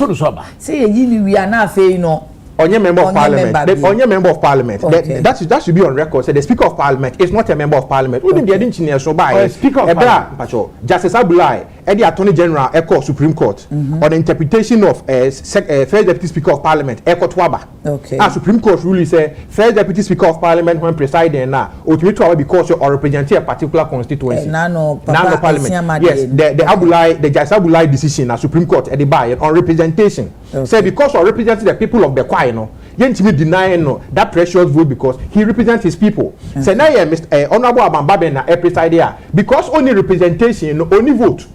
Say we are not fair, no. Only member of parliament. Only member of parliament. Okay. That should be on record. So the speaker of parliament is not a member of parliament. Who didn't engineer so by speaker of parliament. Justice Abulai, the attorney general, Echo Supreme Court on the interpretation of first deputy speaker of parliament, Echo Twaba. Okay. Supreme Court ruling say first deputy speaker of parliament when presiding now, ultimately because you are representing a particular constituency. Nano parliament. Yes, the Abulai, the Justice Abulai decision at Supreme Court at the buy on representation. Okay. Say because you are representing the people of the choir, no, you ain't denying that precious vote because he represents his people. Okay. Say now, Honorable Abambabe na presiding because only representation, only vote.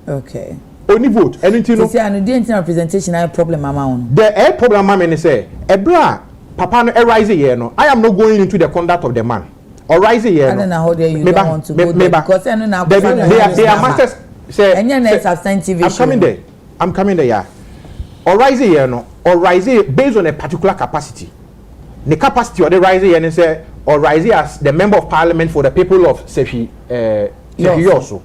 Okay. Only vote. And you know, see, I didn't representation. I have problem amount. The problem, mama, say, Ebra, Papa, no, arise here, no. I am not going into the conduct of the man. Or rise here. I don't know how dare you don't want to go there because I don't know. They are masters. Say, I'm coming there. I'm coming there. Yeah. Or rise here, no. Or rise based on a particular capacity. The capacity or the rise here and say, or rise as the member of parliament for the people of Sefi, also.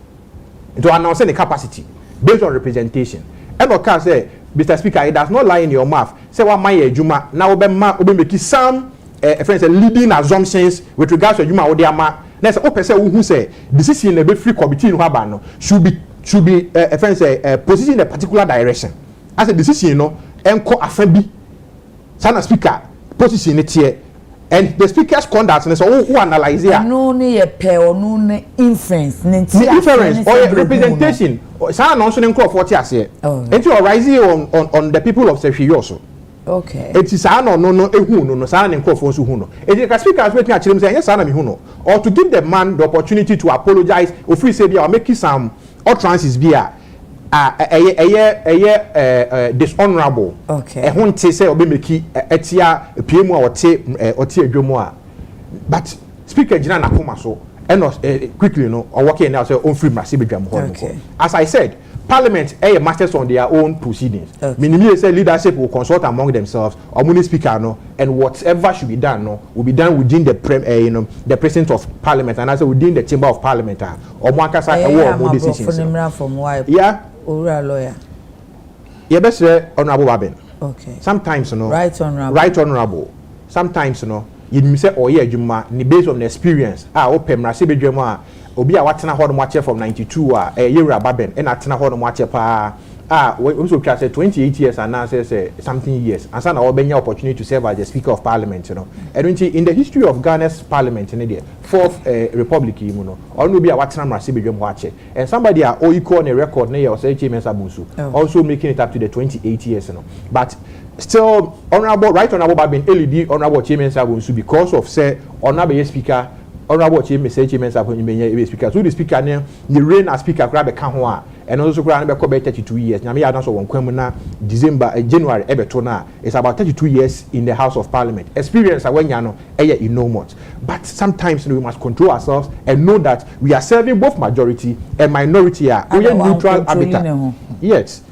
To announce the capacity based on representation. And of course, say, Mr. Speaker, it does not lie in your mouth. Say what my Juma now we make some friends leading assumptions with regards to Juma Odiama. Let's open who say decision in the free committee in Habano should be friends position in a particular direction. As a decision, you know, and co affebi. Sana Speaker, position it here. And the speaker's conduct and so who analyze here. No need a pair or no inference. Inference or representation. Some also in crop 40 years here. And you are rising on the people of Sefi also. Okay. It is no no sign in crop for Suhuno. It is a speaker as waiting at him saying yes, Huno. Or to give the man the opportunity to apologize or free say or make some utterances via dishonorable. Okay. A won't say or be make etia PM or tea adwomo. But Speaker Jina Nakoma so and quickly no or working now say on free massive drum. Okay. As I said, Parliament masters on their own proceedings. Okay. Meaning say leadership will consult among themselves or muni speaker no and whatever should be done no will be done within the the presence of Parliament and also within the chamber of Parliament or one can say more decisions. Yeah. Or lawyer. Yeah, best honorable Babin. Okay. Sometimes Right honorable. Right honorable. Sometimes you say oh yeah Juma ni based on the experience. Open Rasibe Juma obi a watena ho no watch from 92 year Babin and atena ho no watch pa we so try say 28 years and now say something years and so na obenya opportunity to serve as the Speaker of Parliament and in the history of Ghana's parliament in the fourth republic or no be a watena Rasibe Juma watch and somebody equal on a record na your say Chimen Sabusu also making it up to the 28 years but still honorable Babin LED honorable Chimen Sabusu because of say honorable speaker honorable Chimen Sabusu speaker so the speaker ne reign as speaker grab a can ho and also grab be 32 years nyame ya so won kwam na December January ebeto na it's about 32 years in the House of Parliament experience awanya no enormous but sometimes we must control ourselves and know that we are serving both majority and minority we are neutral habitat. Yes.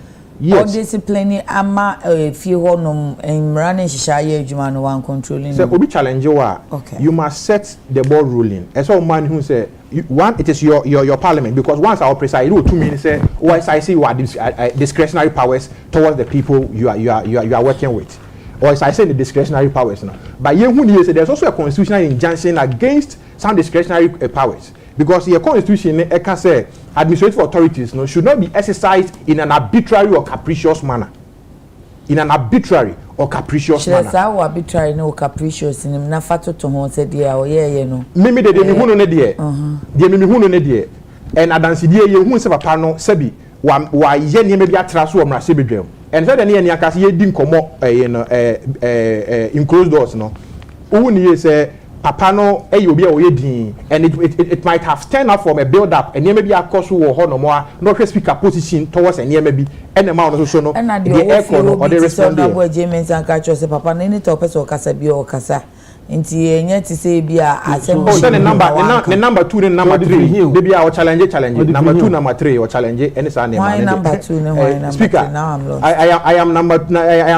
Yes. Or discipline ama few honum and running shishaye juma no one controlling. So obi challenge you are. Okay. You must set the ball rolling. As a man who say one, it is your parliament because once our preside you 2 minutes say once I see you are discretionary powers towards the people you are working with. Or as I say the discretionary powers now. But you say there's also a constitutional injunction against some discretionary powers. Because the constitution can say administrative authorities should not be exercised in an arbitrary or capricious manner. In an arbitrary or capricious manner. How arbitrary no capricious in na fato to hon said yeah no. Mimi de me hunu ne de. De me hunu ne de. and adansidie ye hu se papa no sebi wa ye ne bi atra so omra se bedwam and so de ne ne aka se ye di nkomo in closed doors no who ni say papa no obi a oye din and it might have turned out from a build up and maybe akoso wo ho no mo a no speaker position towards and maybe and the man so no the echo no or the respond there James and catch us papa no any to person kasa bi o kasa nti enye ti say bi a asem the number 2 and number 3 baby our challenge number 2 number 3 or challenge any say name number 2 no why number speaker now I'm lost I am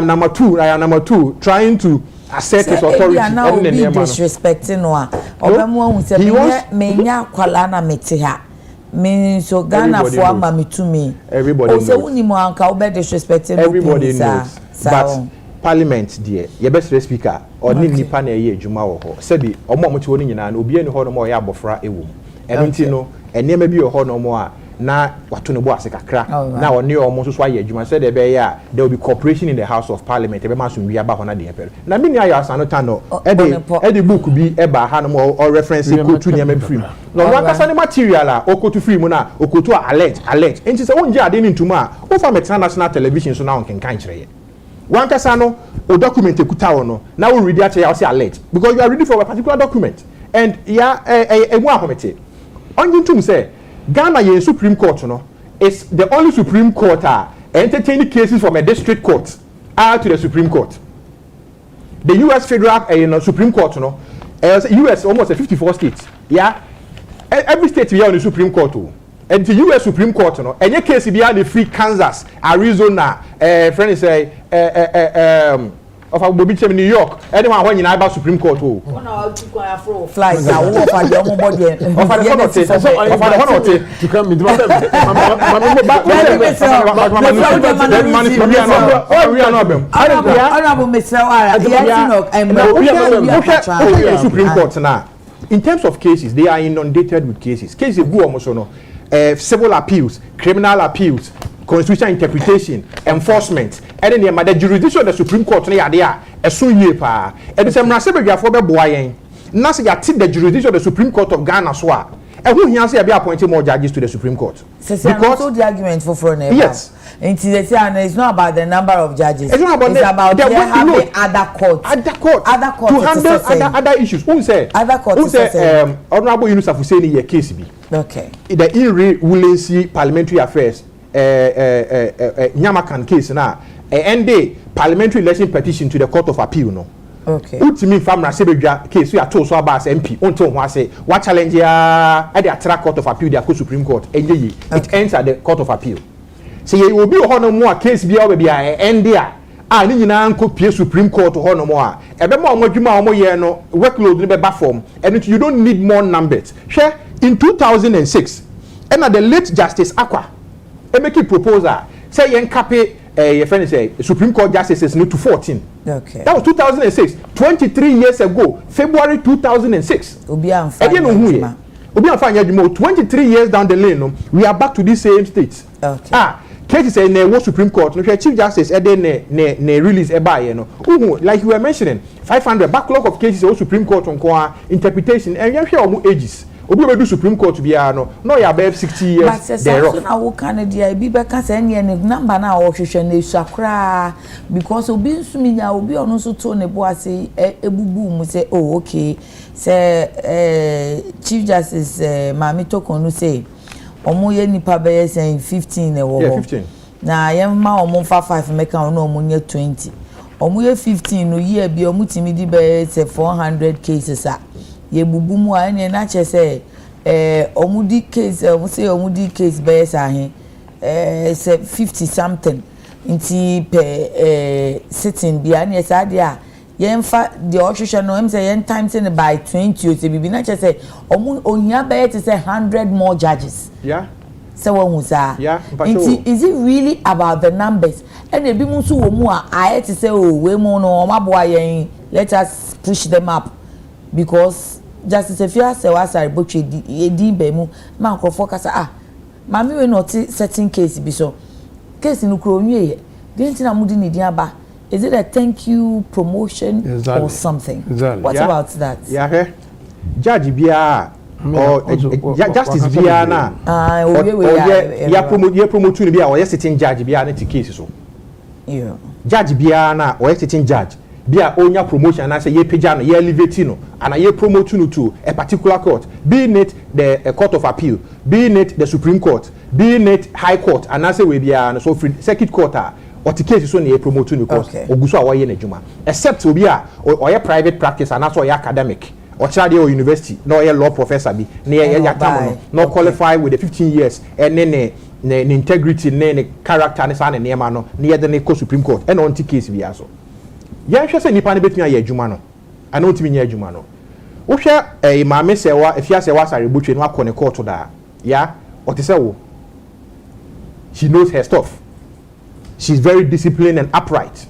number 2 trying to assert his authority and the name disrespecting no obemu hu say menya kwala na mete ha me so Ghana for ama me to me everybody knows so uni mo anka obe disrespecting everybody knows but parliament there ye best speaker or nipa na ye adwuma wo ho sebi omo ti woni nyina na obi ani ho no mo ya abofra ewum eno nti no enema bi ho no mo a na wato ne bo ase kakra na oni omo so aye adwuma say there be ya there will be cooperation in the House of Parliament be ma so wi aba ho na de pere na me ni ayo asano ta no e book bi e ba ha no mo or reference ko tu ne ma free no wa kasa ne material a okotu free mu na okotu alert enti say wonje ade ni ntuma o fa metna national television so na on kenkan kire ye one kasa no o document ekuta wo no na we read it ya say alert because you are reading for a particular document and ya emu ahomete onye ntum say Ghana ye Supreme Court no is the only Supreme Court entertaining cases from a district court to the Supreme Court. The US Federal Supreme Court no US almost 54 states. Yeah, every state we are on the Supreme Court too. And the US Supreme Court no any case be the free Kansas, Arizona, friend say of Abuja in New York, anyone when you know about Supreme Court. Flights are over the body. To come into Supreme Court now. In terms of cases, they are inundated with cases. Cases go almost no civil appeals, criminal appeals, constitutional interpretation, enforcement, and then the jurisdiction of the Supreme Court na there soon ye pa and the same se be for be boyen na se ya take the jurisdiction of the Supreme Court of Ghana so a who here say be appointing more judges to the Supreme Court because the argument for front yes and it's not about the number of judges it's not about the having other courts to handle other issues who say other courts who say honorable Yunus Afuseni ye case be okay the irregularity parliamentary affairs Nyamakan case na end parliamentary election petition to the Court of Appeal no Okay. Ultimate family sebedwa case we are told so about MP until one say what challenge ya at the attract Court of Appeal the Supreme Court enye it ends at the Court of Appeal. So you will be on more case be over there end there. Ah ni nyina nko pie Supreme Court ho no mo a ebe ma omodwuma omo ye no workload ni be ba form and you don't need more numbers. Share in 2006 and the late Justice Akwa e make a proposal say yen cape your friend say Supreme Court justices need to 14. Okay. That was 2006. 23 years ago, February 2006. Obi am 23 years down the lane, no, we are back to this same state. Okay. Cases in the Supreme Court, no, Chief Justice, ne release like you were mentioning, 500 backlog of cases in Supreme Court on interpretation, and you hear ages. Obi we do Supreme Court to be no ya be 60 years there. But na wo Canada be ka say ne number na wo hwehwe na esakra because obi nsuminya obi ono so to ne bo ase ebubu mu say oh okay say Chief Justice Mami Tokonu say omo ye nipa be say 15 e wo. Yeah, 15. Na yemma omo fa 5 make ono omo nye 20. Omo ye 15 no year bi omo timi di be say 400 cases ye bubu mu anya na che say omudi case say omudi case be say say 50 something inti per sitting bi anya say dia ye mfa the ohwehwe no em say yen times in by 20 o say bibi na che say omu ohia be to say 100 more judges yeah so won sa yeah inti is it really about the numbers and e bi mu so wo mu a aye to say oh we mu no maboa yen let us push them up because Justice Efia say was a botche di be mu ma nkrofo kasa mami we not certain case bi so case no kro nwie dey na mudi ni din aba is it a thank you promotion or something exactly. What about that yeah judge bia or justice biana ya promote ni bia or sitting judge bia na case so judge biana or sitting judge bia onya promotion na say ye pagya no ye elevate no and ye promote no to a particular court, be it the court of appeal, be it the Supreme Court, be it high court, and I say we bia no so circuit court or the case so na ye promote no because oguso a waye na djuma except obi a or ye private practice and also ye academic or child or university no ye law professor bi na ye tam no qualify with the 15 years and then ne integrity ne character ne sa ne nema no na ye de ne ko Supreme Court and on the case bi aso ya hwe se nipa ne betumi aye adwuma no ana ontimi nya adwuma no wo hwe maame sewa efia sewa sare botwe no akọ ne court da ya otise wo she knows her stuff, she's very disciplined and upright,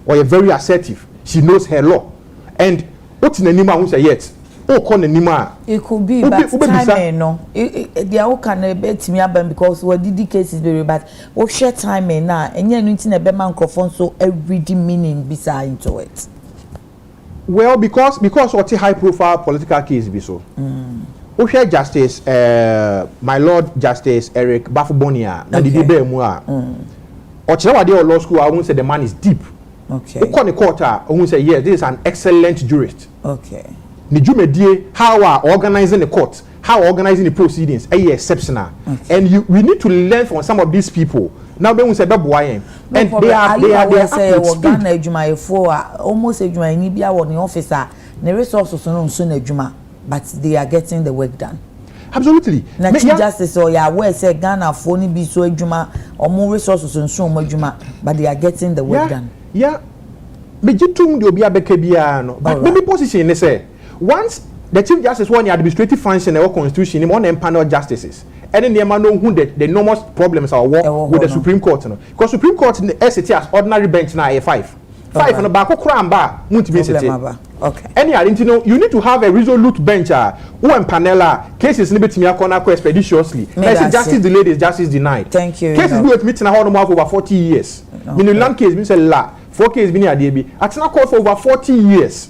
or you're very assertive, she knows her law, and what's in the nima who say yet oh kon the nima it could be but time no they are can bet me about because what did the cases very bad what share time na enye no nti na be man microphone so every meaning beside into it. Well, because what a high profile political case be so share Justice my Lord Justice Eric Bafubonia na di be mu a or chewade or law school I won't say the man is deep. Okay. Who the court who say yes this is an excellent jurist. Okay. Ni jumedie how are organizing the court, how organizing the proceedings exceptional. Okay. And we need to learn from some of these people. Now when we say and they are say Ghana ejuma for almost ejuma ni bia won officer the resources no so na ejuma but they are getting the work done. Absolutely. Na justice or ya where say Ghana for ni bi so ejuma or more resources so mo ejuma but they are getting the work done. Yeah. Me jitum de obi abeka bia no but maybe position ne say once the Chief Justice won the administrative function or constitution him on empanel justices and then the man know who the enormous problems are with the Supreme Court no because Supreme Court in the SCT as ordinary bench na five on the back crime bar munti okay any you need to have a resolute bench who empanel cases ni betimi akona ko expeditiously like justice delayed is justice denied. Thank you. Cases we meet na hold over 40 years in land case mean say la 4 cases bi ni ade bi atina call for over 40 years.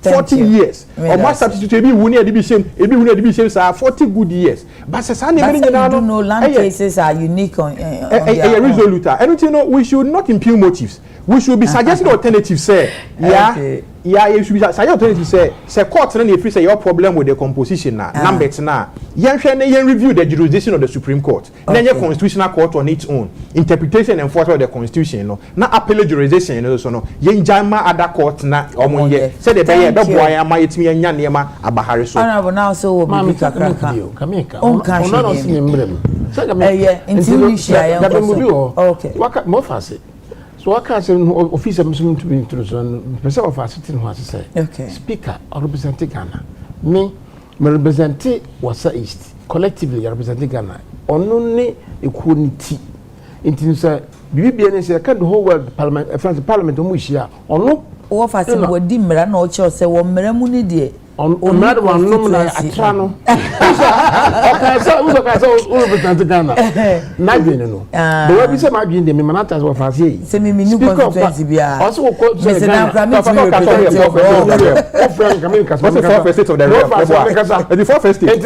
40 years or more substitute ebi wuni ade bi shame ebi wuni ade bi shame say 40 good years but say say na no land cases are unique on a resolute and you know we should not impugn motives, we should be suggesting alternatives say you should be suggesting alternatives say court na free say your problem with the composition na numbers na yen hwe na yen review the jurisdiction of the Supreme Court na yen constitutional court on its own interpretation and enforcement of the constitution no na appellate jurisdiction no so no yen jama other court na omonye say the be boy ama yetimi anya nema abahare so honorable now so will be kameka ona no sin mbrem say kameka until you share okay waka mo fase so I can't say officer to be introduced. Person of us sitting here say, okay. Speaker, I represent Ghana. Me represent Wasa East. Collectively, I represent Ghana. Only equality. It say, BBN say, I can't the whole world Parliament, France Parliament, Mushia. Or no, what I said, what dimmer, no choice, say, one Meramuni on another one, no, Atrano. Okay, so who represent Ghana? Nagin, no. The way we say, my being the Manatas of Fasi. Send me new constituency. Also, what's the first state of the first state?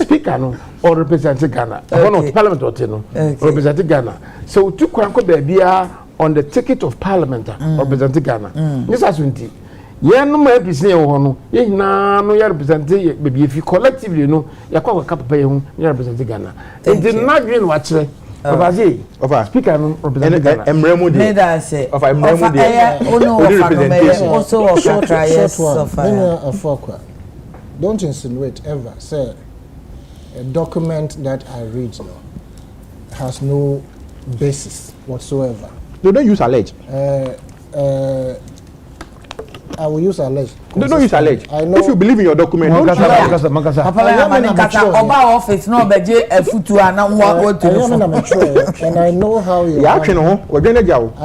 Speaker, no, or represent Ghana. One of Parliament or Teno, represent Ghana. So, two Kwanko baby on the ticket of Parliament, represent Ghana. This has been. Yeah, no more business no. Yeah, no, you represent baby. If you collectively, no, you call a couple pay home. You represent Ghana. It did not mean what say. Of speaker, no represent Ghana. Emremo de. That say. Of Emremo de. Oh no, also of trials of. Don't insinuate ever. Say a document that I read now has no basis whatsoever. They don't use allege. I will use allege. They don't use allege. I know. If you believe in your document, don't use allege. Office no beje efutu ana what to do. And I know how you. I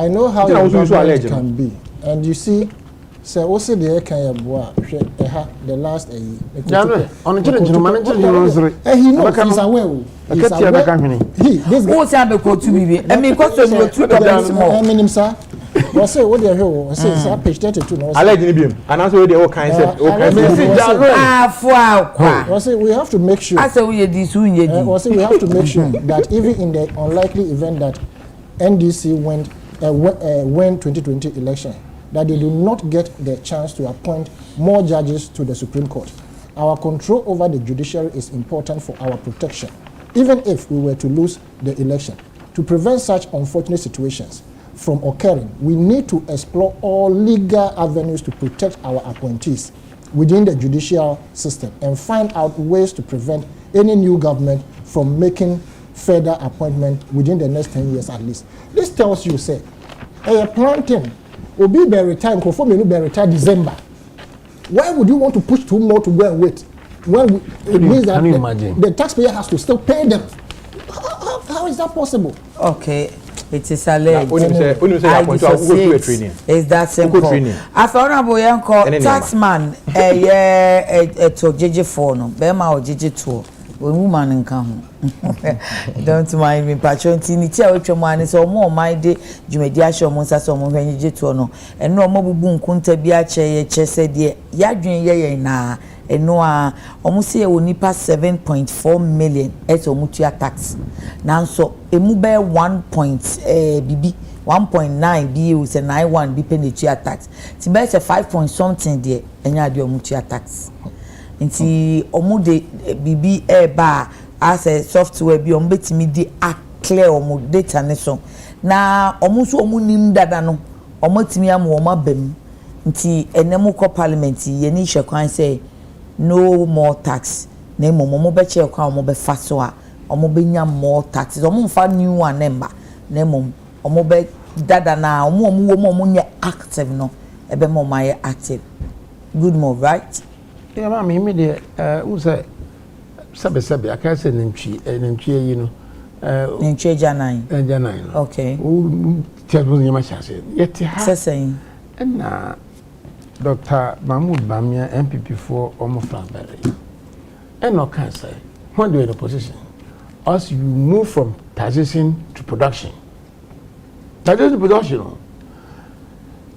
know how it can be. And you see, say also the can the last on the children he knows he's aware. He this go say be ko tu bibi. I mean because you two of them small. Sir. Or say what they hear, say page 32 no. Allegedly beam. And also they all kinds of or say we have to make sure. I say we this or say we have to make sure that even in the unlikely event that NDC win 2020 election, that they do not get the chance to appoint more judges to the Supreme Court. Our control over the judiciary is important for our protection, even if we were to lose the election. To prevent such unfortunate situations from occurring, we need to explore all legal avenues to protect our appointees within the judicial system and find out ways to prevent any new government from making further appointment within the next 10 years at least. This tells you, say, a planting will be by retire, conform you by retire December. Why would you want to push 2 more to go and wait? When it means that the taxpayer has to still pay them. How is that possible? Okay, it is alleged. I dissociate. It's that simple. As Honorable Yanko, taxman, to JJ phone, Bema or JJ tour. Woman in come. Don't mind me, patron. Tinity, which your man is or more my day. Judicial Monsa, someone when you to no, and no more boom, couldn't be a chair, said, Yadrin, ye na, and no, almost say will nipa 7.4 million as a mutua tax. Now, so a mube 1.9 bills and 9.1 be penalty tax. Tibet a 5 point something there, and you had your mutua tax. Nti omo de bibi eba as a software bi omo betimi di clear omo data ne so na omo so omo nim dada no omo timi am omo bam nti enemu ko parliament ye ni hwekwan say no more tax na omo be che kwa omo be fa so a omo be nya more taxes omo mfa new one number na omo be dada na omo nya active no ebe mo my active good move, right? Yeah, mama, immediate. Who say? Sabe. I can't say nintri, you know. Nintri Janine. Janine. Okay. Who tells me you must say? Yet, saying. And Dr. Mahmoud Bamia, MPP for Omoflanberry. And no can say. When you're in a position, as you move from taxation to production. Taxation to production.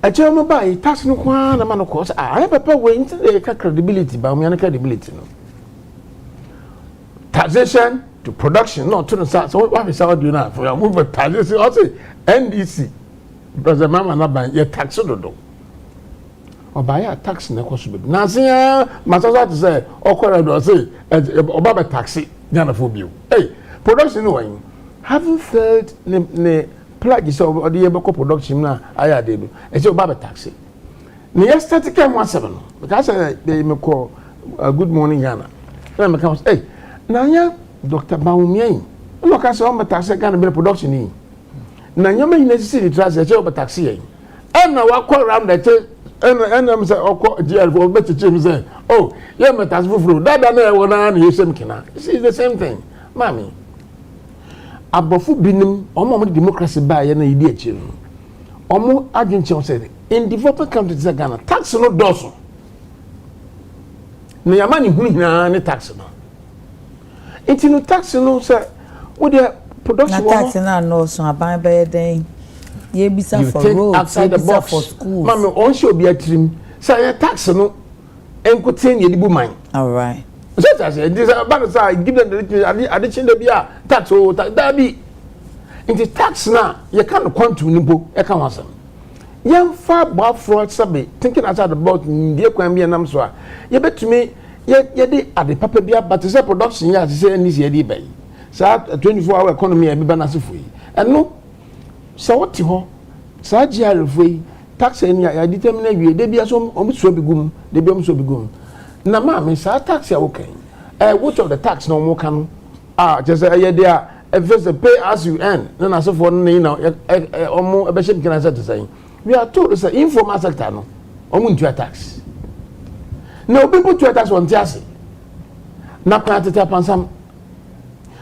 I tell me by tax no one, a man of course. I have a power way into the credibility, but we are credibility. No taxation to production, not to the south. So, what is our do now for your movement? Taxation also NDC because the mama not by your tax do or buy a tax in the course. Now, see, Masasa to say, or corridor say, Obama taxi, Nana for you. Hey, production way. Haven't felt plug so or the Eboko production now, I had it. It's your Baba taxi. Near static 17 because they may call good morning, Ghana. Then becomes, hey, now, Dr. Baumien, look at some taxi can be production. Now, you may necessarily trust a job taxi. And now, I call around that and I'm saying, oh, dear, for better James say, oh, yeah, my tax for that, I know you same can. It's the same thing, Mammy. Abofu binim omo democracy ba ye na idea chi no omo agentche say in developing countries like Ghana tax no doso na yama ni hunu hina ne tax no enti no tax no say wo de production na tax na no so aban be den ye bisa for roads ye bisa for schools mama on show be atrim say tax no enkoten ye dibu man all right. So I said, this is give them the addition to be a tax or that be into tax now. You can't quantum nimbo, you can't answer. Young far bar fraud subby, thinking outside the boat, dear Quambi and Namswa. You bet to me, yet at the paper beer, but it's a production, yeah, to say, and this year bay. So a 24-hour economy, I be banasifui. And no, so what to her? Sajia free tax and I determine you, they be as almost so begum, they be almost so begum. Na mama sa tax ya okay. Which of the tax no more can just there first pay as you earn. Then as for you know omo e be shame can say to say. We are told say informal sector no omo ntua tax. Na people to tax on tiase. Na kwa tete pansam.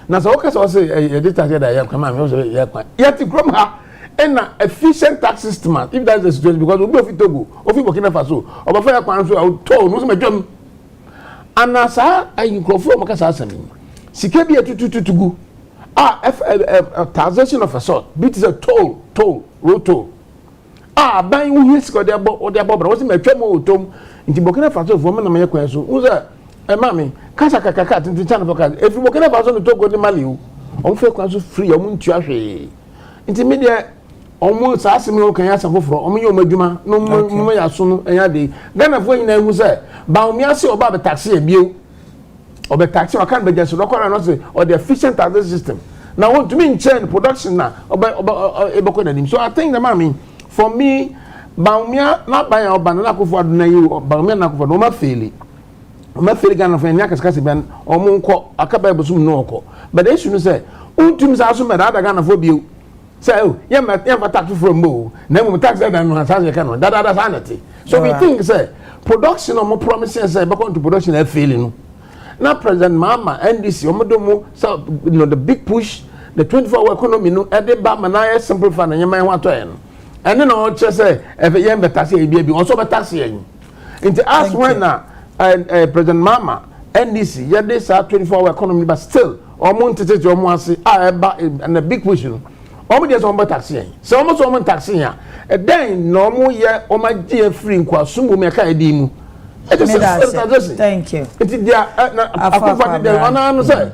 Na so okay so say e tax ya ya come am so ya kwa. Yet from her and efficient tax system if that's the situation because we go fit Togo, of Burkina Faso, or for kwa so I told no me anasa ayi krofo makasa asami sike bi etututu gu taxation of a sort bit is a road toll ah ban wo his ko de abo bra wo se matwa mo otom nti Burkina Faso fo me na me kwan so wo se e ma me kasa kakaka tintin chan for kasa if Burkina Faso no Togo ni Mali o on fe kwan so free o mu ntua hwe nti me de omo sa asemi o kan ya safoforo omo ye o madwuma no mo ya so no eya de Ghana fo nyina hu se ba o mi ase o ba be taxi e bio o be taxi o kan be jesu no kwara no se o the efficient tax system now want to mean change production na e be ko na nim so I think the man for me ba o mi na ba ya o ba na akofo ado na yi ba o mi na akofo no ma fail Ghana fo nya kaskase ben o mo nko akaba e bosum no nko but the issue no say untum sa so me da Ghana fo bio say oh yeah tax from mo na mo tax that no has you can that sanity so we think say production or more promising say back on to production are failing now President Mama NDC omodomo so the big push the 24-hour economy no e dey ba na simplify na nyama ho ato en and then all just say if you tax e bi also be tax yen into as when President Mama NDC yeah this 24-hour economy but still omo ntete omo ase and the big push no omo dey so tax yen so omo so omo tax yen then no mo ye omo gie free nkwa sumbo me ka edi mu thank you it dia afofo dey ona no say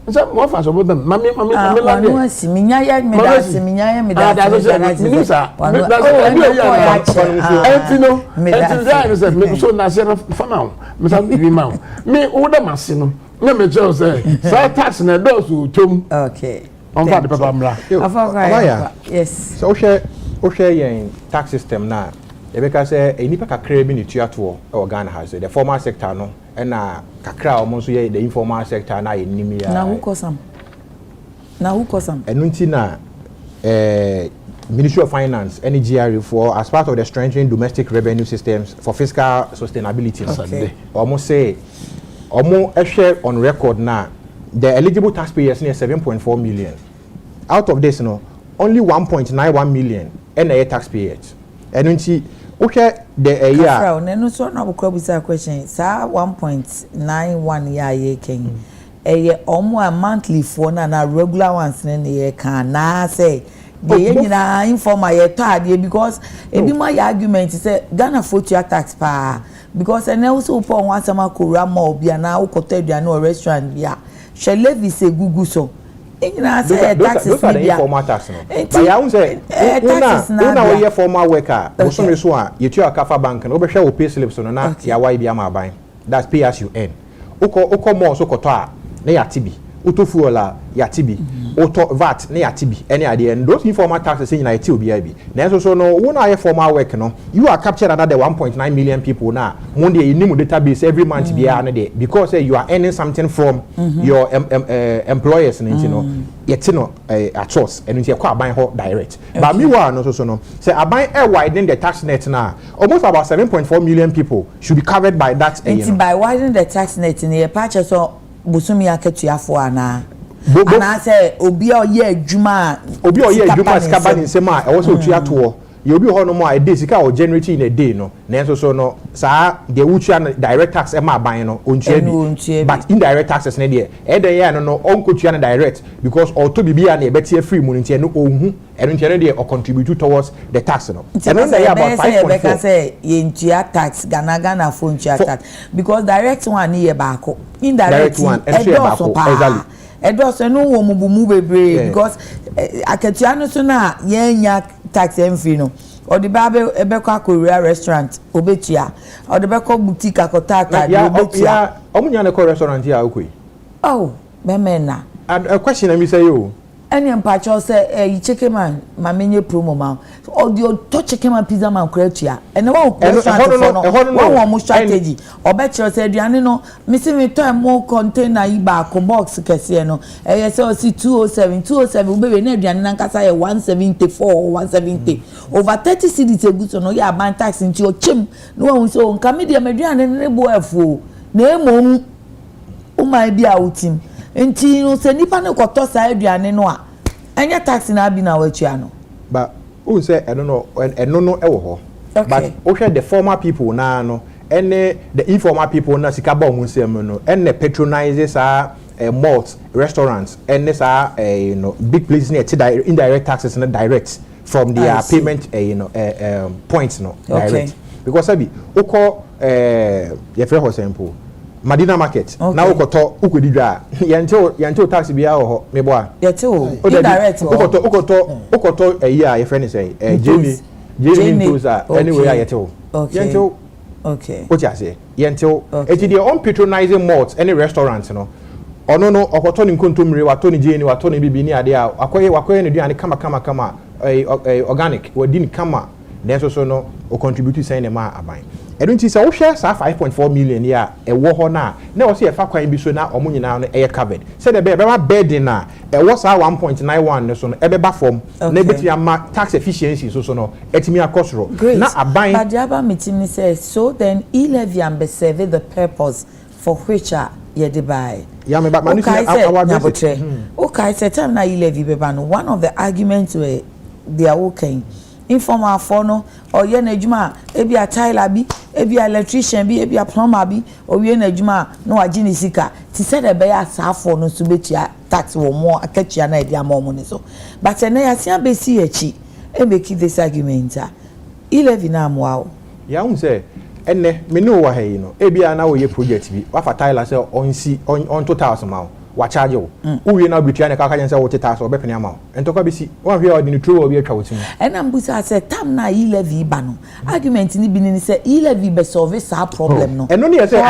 nsa mo fa so bodam mami la dey wanu siminya ya me da siminya ya me da so me so na se fa now me sa bi ma me wo da mase no na me tell say sa tax na do so tom okay on va de papa mra yes so o share yen tax system na e be ka say enipa kakra bi ni tuato o Ghana has the formal sector no na kakra o mo so ye the informal sector na yenimi ya na who cause am enunti na Ministry of Finance NGR for as part of the strengthening domestic revenue systems for fiscal sustainability okay. Almost say almost a share on record now the eligible taxpayers near 7.4 million out of this no only 1.91 million NA taxpayers enunti okay the year no so na bukwa bisa question sa 1.91 ya ye ken omo a monthly for na regular ones ne ye kan na say the nyina informal ye tade because ebi my argument say Ghana for tax pa because and also upon one sama kura ma obi na ukoto aduane or restaurant bia she levy say gugu so nyina say taxes are the informal tax no but ya say una we ye formal worker bo so me so a ye tu akafa bank no obehwe wo pay slips no na ya why bia ma ban that's pay as you earn uko more so koto a na ya tibi uto fuola ya tibi uto VAT na ya tibi any ade and those informal taxes nyina ya ti obi abi na so no wo na ye formal work no you are captured under the 1.9 million people na one day in database every month bia na there because you are earning something from your employers and you know yet no at source and you kwa ban ho direct but meanwhile no so no say aban widening the tax net na almost about 7.4 million people should be covered by that and by widening the tax net in the patch so busumi aketuafo ana say obi oye adwuma skaba ni nsema e wo so tuato ye obi ho no mo a day sika o generate in a day no na so no sa de wutua direct tax e ma ban no ontua bi but indirect taxes na de e de ye no onkotua na direct because auto bibia na e betie free mu ntia no ohun eno ntia de o contribute towards the tax no eno na ye about 5.4 say ye ntua tax Ghana for ntua tax because direct one ye baako indirect one e baako exactly edos no wo mubumu bebre because akatua no so na yenya tax enfi no or the babe ebekwa Korea restaurant obetua or the beko boutique akotata obetua omunya na restaurant ya okoi oh bemena a question am say you any empacho say you chicken man ma menye promo ma or the to chicken man pizza man kreatua and one restaurant for no one strategy obecho say aduane no me see me to mo container iba ko box kese no say o si 207 ube na aduane na nkasa ye 174 170 over 30 cedis eguso no ya ban tax nti o chim no one so nka me dia aduane ne bo afu na emom o mai bia utim nti no se nipa ne koto sa aduane no a anya tax na abi na watua no but who say I don't know e wo ho but o hwe the former people na no ene the informal people na sika ba omo nsem no ene patronizes malls restaurants ene sa you know big places near indirect taxes na direct from their payment points no direct because sabi oko your friend was simple Madina market now ukoto ukodidwa yanto tax bia ho mebo yeto indirect ukoto your friend say Jamie toza anyway yeto yanto okay what you say yanto it is their own patronizing malls any restaurants no ono no okoto ni nkontomre wato ni jeni wato ni bibi ni ade a akoye ne duane kama organic wadi ni kama then so no o contribute say ne ma aban edun ti say wo hwe sa 5.4 million ya e wo ho na o se e fa kwan bi so na omo nyina no e covered say the be ma burden na e wo sa 1.91 ne so no e be ba form na beti ama tax efficiency so no etimi akosoro na aban but jaba meeting says so then e-levy am be serve the purpose for which ye buy. Yeah, me but man okay, say time na e-levy be ban. One of the arguments were they are okay. Informal fono or ye na ejuma ebi a tiler bi ebi a electrician bi ebi a plumber bi or ye na ejuma no agini sika ti said e be ya safo no so betia tax wo mo akachia na e dia mo money so but na ya sia be si echi e make this argument e-levy na amwa ya un say enne me no wa he no e bia na wo ye project bi wa fa tiler say on 2000 ma wa charge wo uwie na bitua na ka ka say wo teta so be pene ama ento ka be si wa hwe o di ni true wo bi atwa wo timu ena mbusa say tam na e-levy ba no argument ni bi ni say e-levy be solve sa problem no eno ni say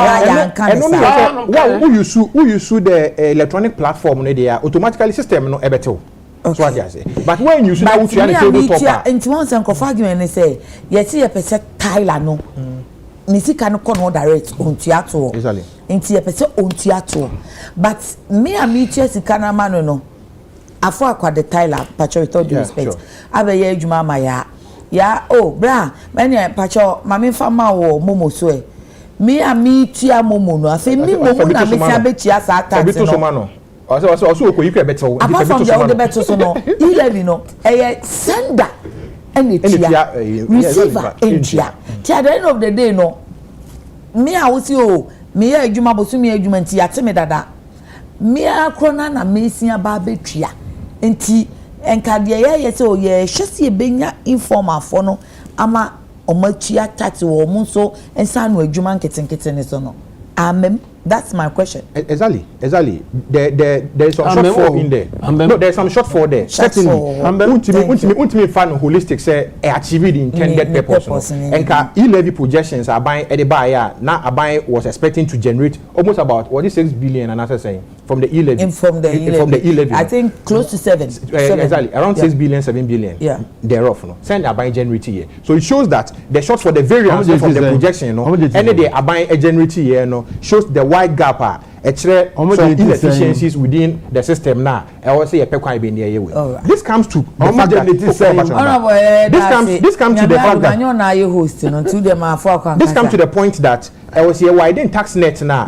eno ni say who use the electronic platform no dey automatically system no e betew so what you say but when you see na wo tua na table top enti won say nkofa argument ni say yeti ye pese tiler no ni sika no kono direct on tiato exactly enti ye pese on tiato but me amiche sika na mano no afo akwa the tiler pacho with all due respect abe ye adwuma ma ya oh bra many pacho mame fama wo momo so e me amitia momo no afi mi momo na me tia be tia sa tax no also okuyikwe beto apart from the beto so no e-levy no sender and receiver entia ti at the end of the day no me a wo si o me ya adwuma bosu me adwuma nti ate me dada me akrona na me sia ba betua nti enka de ye se o ye hwese e benya informal fo no ama omatua tax wo mu so ensa no adwuma nketenkete ne so no that's my question. Exactly. There is some shortfall in there. No, there's some shortfall there. Certainly. Ultimately, fan holistic say achieve the intended purpose. And e-levy projections are buying at the buyer. Now a buyer was expecting to generate almost about 6 billion and as saying from the e-levy. From the e-levy. I think close to 7. Exactly. Around 6 billion, 7 billion. Yeah. Thereof. No. Send a buying generating here. So it shows that the short for the variance from the projection, and they are buying a generating here, shows the wide gap some inefficiencies within the system now. I will say a pekwan be near you. This comes to the fact that this comes to the fact that this comes to the point that I was here why didn't tax net now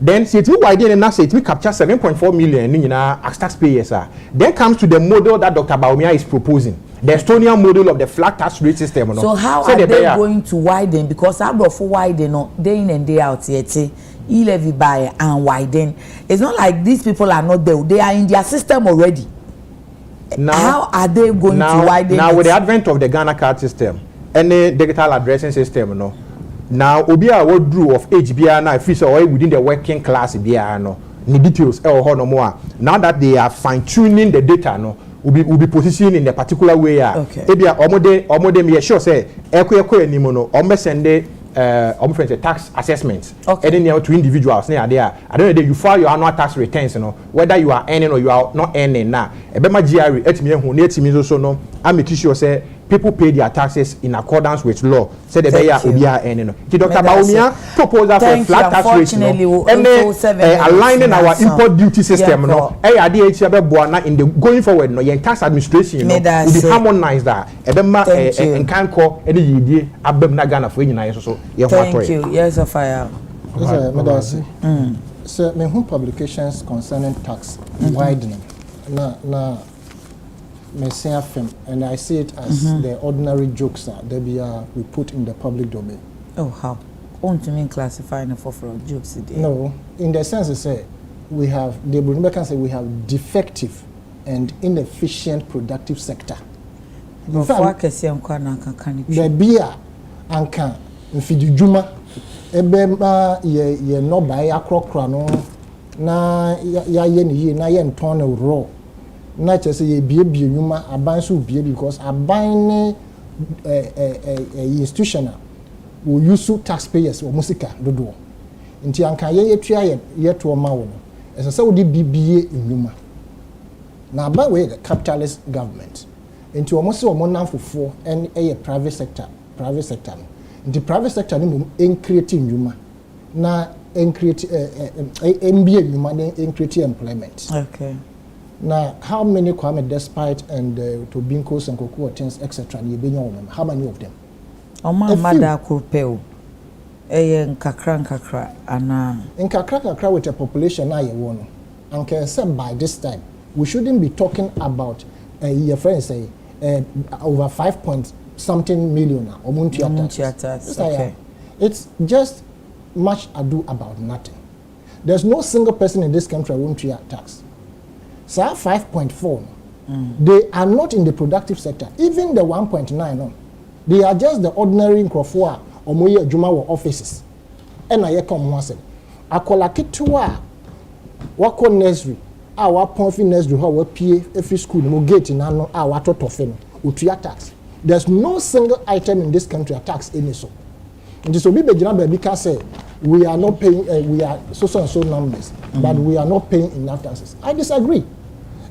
then say to why didn't now say to capture 7.4 million as taxpayers then comes to the model that Dr. Baumia is proposing. The Estonian model of the flat tax rate system. So how are they going to widen? Because I brought for widen day in and day out yet. E-levy buy and widen. It's not like these people are not there. They are in their system already. Now, how are they going to widen? Now, with the advent of the Ghana card system, any digital addressing system, now Obia what drew of HBR now official or within the working class BR the details no more. Now that they are fine-tuning the data will be positioned in a particular way. Okay. Ebia omode me sure say ekwe animo no omesende friends tax assessments. Okay. And then to individuals there. I don't know you file your annual tax returns whether you are earning or you are not earning now. Ebema GRE etimi hu na etimi so no am make sure say people pay their taxes in accordance with law. Say the beya obia earning no. Dr. Baumia proposal for flat tax rate and aligning our import duty system in the going forward in tax administration will be harmonized that ebema enkanko any yidie abem na Ghana for nyina so thank you. Yes, of fire. So me who publications concerning tax widening na me say afem and I see it as the ordinary jokes that we put in the public domain. Oh, how? Won't you mean classifying for jokes today? No, in the sense they say we have we have defective and inefficient productive sector. before kese nkwa na kanka ni the beer anka mfidi dwuma ebe ma ye no ba ya krokra no na ya ye ni ye na ye nton no raw na chese ye biebie nwuma aban so bie because aban ne institutional will use taxpayers or musika dodo nti anka ye yetua ye to ma wo no ese se wo di bibie nwuma na aban we capitalist government nti omo se omo nanfofo en private sector no nti private sector ni mo create nwuma na create MBA nwuma na create employment. Okay. Now, how many Kwame Despite and Tobinkos and Cocoa Tens, etc. How many of them? Mada Kupeo. Nkakra ana. Nkakra with a population na yewono. And can say by this time we shouldn't be talking about your friends say over 5 point something million or Muntiatas. Okay. It's just much ado about nothing. There's no single person in this country who won't tax. So 5.4, they are not in the productive sector. Even the 1.9, no, they are just the ordinary Nkrofua or Moye Jumawa offices. And I come once. Akola kitwa wako nursery, our ponfi nursery, how we pay every school, no gate in ano, our totofeno, utuya tax. There's no single item in this country tax any so. And this will be because say we are not paying, we are so and so numbers, but we are not paying enough taxes. I disagree.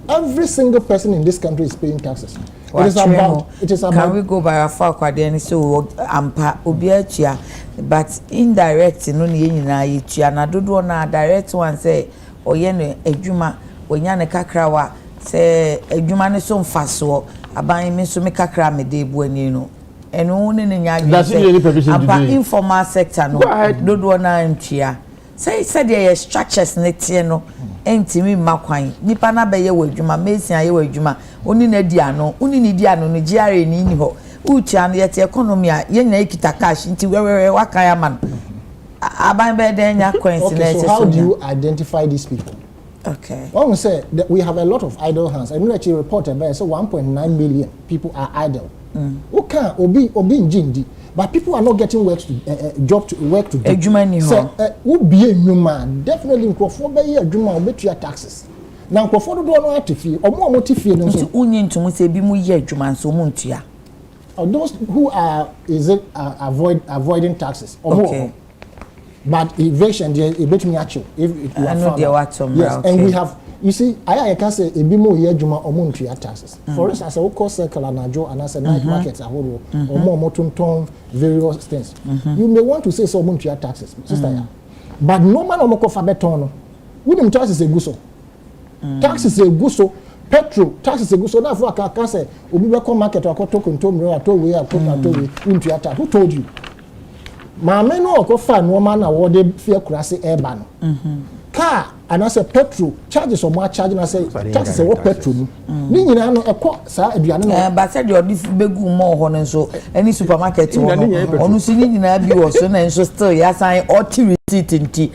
Every single person in this country is paying taxes. It is about. Can we go by a far quadrant so ampa obiatia, but indirect no ni nyina yitua na dodo na direct one say oye no adwuma onya ne kakra wa say adwuma ne so mfaso aban me so me kakra me de bu ani no eno ne nya adwuma informal sector no dodo na ntua say there structures ne tie no entimi makwan nipa na be ye wadwuma mesia ye wadwuma oni na di ano oni ni di ano no giare ni ni ho utia no yete economy a ye nya ekita cash nti wewe waka ya man aban be den nya coincidence. So how do you identify these people? Okay. Well, we say that we have a lot of idle hands. I know that you reported by so 1.9 million people are idle. Okay, obi njindi. But people are not getting work to work to do. So, who be a human? Definitely, Nkrofo be a human obetua taxes. Now, Nkrofo do no have to fee or more motive. So, union to say be mu ye human so muntia. Those who are avoiding taxes or more. But evasion, they bet me actually. If you are yes, okay. And we have. You see, I can say a bit more year juma or monthly taxes. For instance, I will call circle and ajo and as a night markets or more motunton various things. You may want to say so monthly taxes, sister. But no man or moko fabetono. Wouldn't taxes a guso. Taxes a guso. Petrol taxes a guso. Now for I can say, Ubiba market or token to me or to we are into your tax. Who told you? My men or fan woman awarded fear crassy air ban. Car and I say petrol charges or more charging. I say taxes what petrol. Nina no a quart, sir, but said your begu more honor so any supermarket on seeing in Abbey or so and so still yes I ought to receipt in tea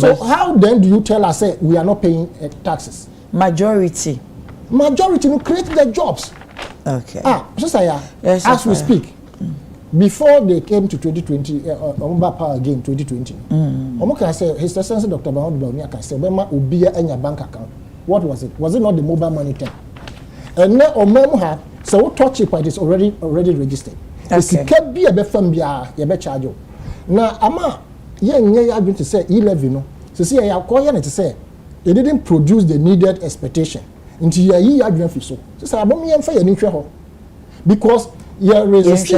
so how then do you tell us say we are not paying taxes? Majority will create the jobs. Okay. Just as we speak. Before they came to 2020, power again 2020. Can say His Excellency Dr. Mahmoud Bawumia can say, "Bema ubia enya bank account." What was it? Was it not the mobile money term? And now Omemu so what touch it, but it's already registered. Okay. Can be a befambia, you be charge. Now ama ye going to say 11 no. So see I call you to say they didn't produce the needed expectation. Into your year you so. So abomi em fa ye nhwe ho. Because you resist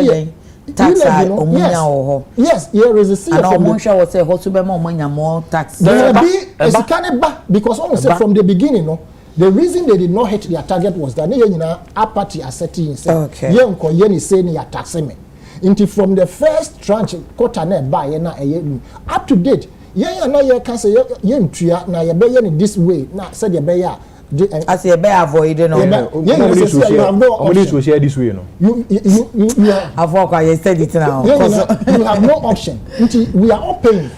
tax yes, here is a sea and Omunsha was say Hosubema more tax. Because almost from the beginning, no, the reason they did not hit their target was that our party are setting taxing until from the first tranche quarter by up to date. Can say this way. Now said as a bear avoiding you have no option. Share this way, you know. You I said it now. You have no option. We are all paying.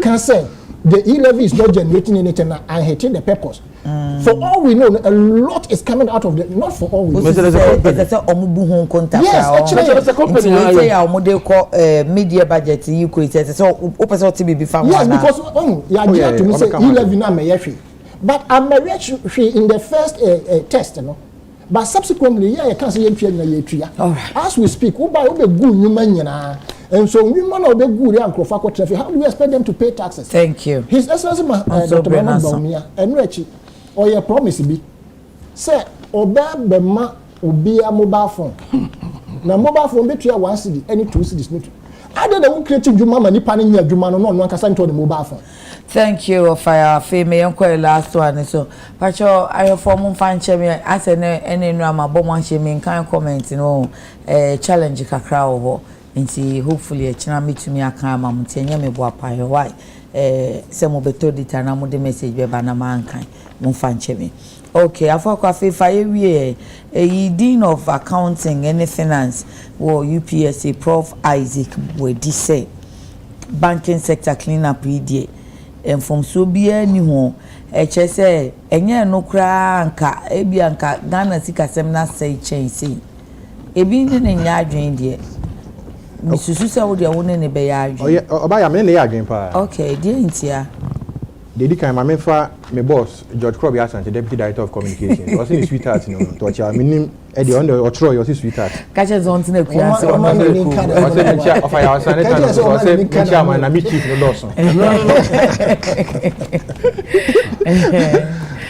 Can say the e-levy is not generating anything and hitting the purpose. For all we know, a lot is coming out of the, not for all we know. Yes, actually, there's a company. Media budget, you could say, so open to be before. Yes, because to say e-levy now may but I'm in the first test, you know. But subsequently, you can't say as we speak, who buy good human, and so women will be good and traffic. How do we expect them to pay taxes? Thank you. His Excellency Dr. Bernard Baumia and Rechi, or your promise be say, obey the ma be a mobile phone. Now, mobile phone between 1 city, any 2 cities. Other than creating Juma money panning your Juma, no one can sign to the mobile phone. Thank you, Fire Fame. Uncle last one. So, Pacho, I have formed fan chemi. As any drama, but one chemi can comment, challenge a crowd. Nti hopefully echina mitumi aka ama mutenya mebo apaye why se mo beto dita na mo de message be ba na mankan mo fa nchemi. Okay, afọ afifa ewie dean of accounting and finance wo UPSA Prof Isaac wedi say banking sector clean up idie from so bia ni ho eche say enye no kra anka ebia anka Ghana sikasem na say change ebi ndi ne nya adwen die Misusu say wo de won ne be ya adwen oba ya me ne ya adwen pa. Okay, die ntia Dedi kan ma mefa me boss George Krobi Asante Deputy Director of Communications. Was in sweetheart no to cha minim e de on the otro your sweetheart. Ka che zon tin akua se o ma ne kan. Was in cha of ya Asante tan was in cha man na me chief no lawson.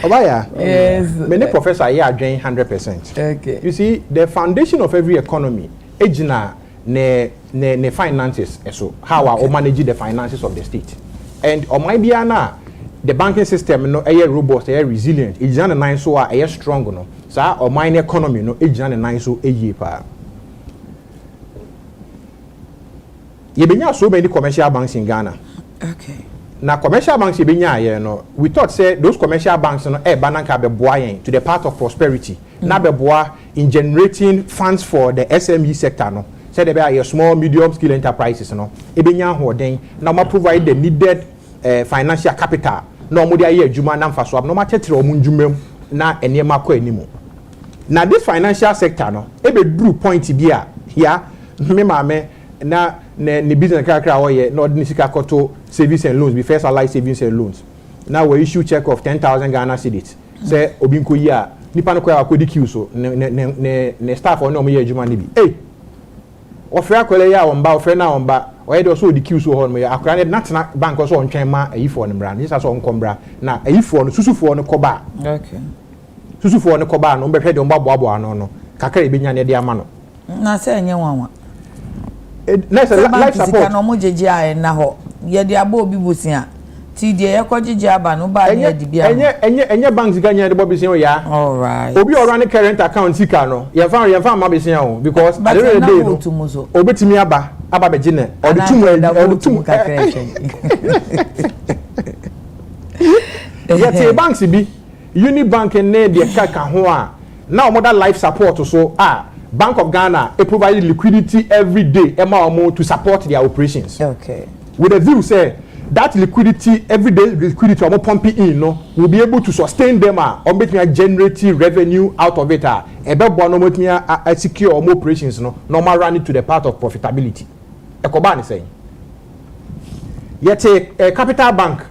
Obaya. Yes. Many professor here adwen 100%. Okay. You see the foundation of every economy ejina ne finances so how we manage the finances of the state. And on my biana the banking system no robust, resilient. It's not nice so strong no. So our mine economy no it's not nice so pa. You been so many commercial banks in Ghana. Okay. Now commercial banks you been no. We thought say those commercial banks no bananka be boying to the path of prosperity. Na be boy in generating funds for the SME sector no. Say there be a small medium scale enterprises no. E be nya hoden na ma provide the needed financial capital no mo dia ye adwuma na mfa so ab no ma tetere omu ndwumam na enema kwa animu na this financial sector no e be duru point bi a here me maame na ne business kakra wo ye na ordinary sika koto savings and loans be first allied savings and loans now we issue check of 10,000 Ghana cedis say obi nko yi a nipa no kwa akodi queue so ne staff on no mo ye adwuma ne bi ofre akwele ya won ba ofre na won ba oye do so di queue so ho no ya akra ne natna bank so on twen ma ayifo no bra ne so nkombra na ayifo no susufo no koba. Okay. Susufo no koba no behwe de on ba boabo no kakra e benya ne de ama no na se enye wanwa na se life support no mo jeje a na ho ye de aba obi bosia ti de ye kojeje aba no ba ne di bia enye banks ganya de bobi sen ya. All right. Obi o run current account sika no ye fa ma be sen o because at the end of the day no obetimi aba beje ne o de tum kakra chen. Yeah, banks bi Unibank ne de kaka ho a na omoda life support so Bank of Ghana provide liquidity every day to support their operations. Okay. With a view say that liquidity, everyday liquidity pumping in will be able to sustain them or make me generate revenue out of it. Secure or more operations normal run it to the part of profitability. Ekobani saying. Yet a capital bank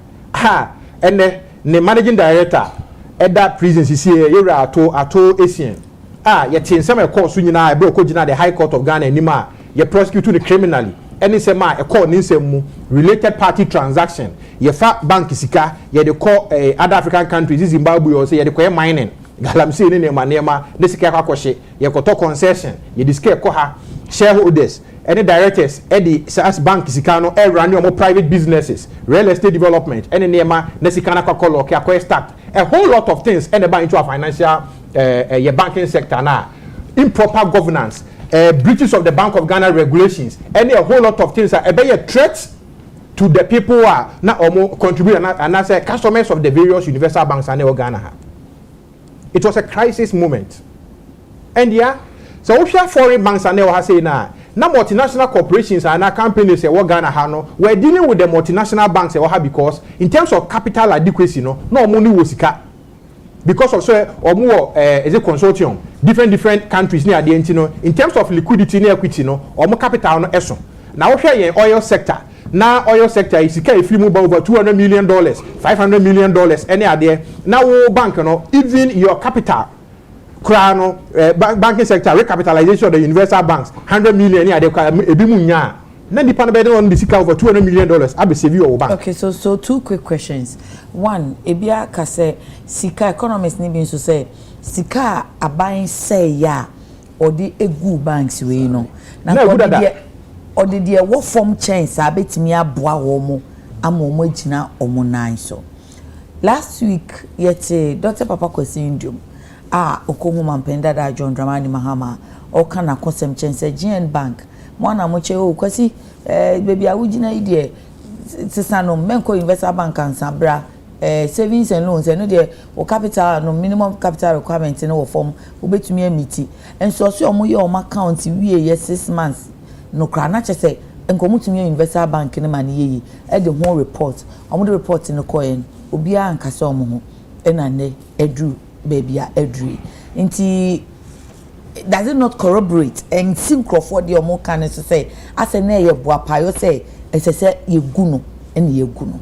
and the managing director at that prison is here ato Asian. Yet in some course nyina e broke the High Court of Ghana anima ye prosecute the criminally. Any sema a call ninsemu related party transaction ye fa bank sika ye de call other African countries Zimbabwe or say ye de call mining galamsey ne nema ne sika kwakoshe ye koto concession ye discare ko ha shareholders any directors the SAS bank sika no run your private businesses real estate development any nema ne sika na kwakolo ke akwa start a whole lot of things and about into a financial your banking sector now improper governance breaches of the Bank of Ghana regulations, and a whole lot of things are a threat to the people who are not contribute and as customers of the various universal banks and Ghana. It was a crisis moment. And yeah, so if you foreign banks and now say now na multinational corporations and companies we Ghana ha no we're dealing with the multinational banks because in terms of capital adequacy no money was sika because of so is a consortium different countries near the in terms of liquidity and equity no capital no eso now we share oil sector. Now oil sector is if you move over $200 million, $500 million, any idea. Now bank, even your capital, banking sector, recapitalization of the universal banks, 100 million, any idea, then the panel on the sika over $200 million, I be save you bank. Okay, so two quick questions. One, Ebia Kase, Sika economists need to say, Sika a buying say ya, or the egu banks we know. Now, or did you what form change? I bet me a boa womo, a momojina or monai so. Last week, yet Dr. Papa Kosindium, Okomo Penda da John Dramani Mahama, or Kana Kosem Change, GN Bank, Mwana Moche, Kwasi, baby, I would idea. Sisano, Menko Investor Bank and Sabra, savings and loans, and no dear, or capital, no minimum capital requirements in our form, will be to me a meeting. And so, your account, we 6 months. No crana say enkomu tumi investor bank ne mane yi e de ho report omo de report no coin obi a nkasa omo ho e na ne edru baby a edru nti does it not corroborate and synchrofo de omo kan say ase na ye boa pa yo say esese ye gu no ene ye gu no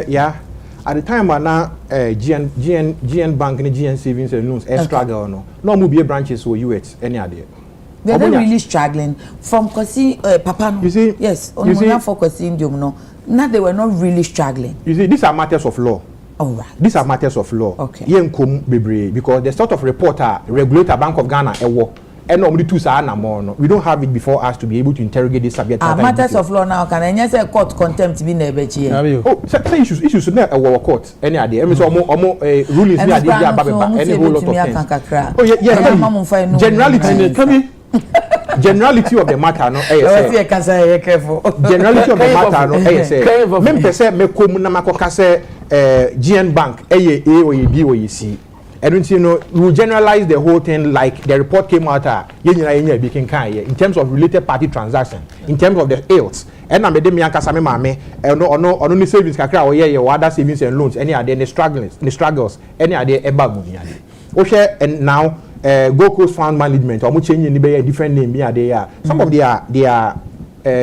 yeah at the time na GN bank and GN savings and loans struggle no mo be branches for US any idea. They're not really struggling from Kosi Papa. No. You see, yes, only for Kosi Indium. No, now they were not really struggling. You see, these are matters of law. All right. These are matters of law. Okay. Because the sort of reporter, regulator, Bank of Ghana, and normally two we don't have it before us to be able to interrogate this subject. Matters of law now can I say court contempt be never here. Oh, say issues not a court. Any idea? I mean, so rulings any whole lot of things. Oh yeah. Generality. Generality of the matter no generality of the matter no me pese me kom na makoka se GN bank A or B or C and you know we generalize the whole thing like the report came out in terms of related party transaction in terms of the ills and na me dem yankasa me mame no ni savings kakra o ye other savings and loans any are the struggles any are the eba mu ni ade o share and now Gold Coast Fund Management, or changing the different name here they are. Some of their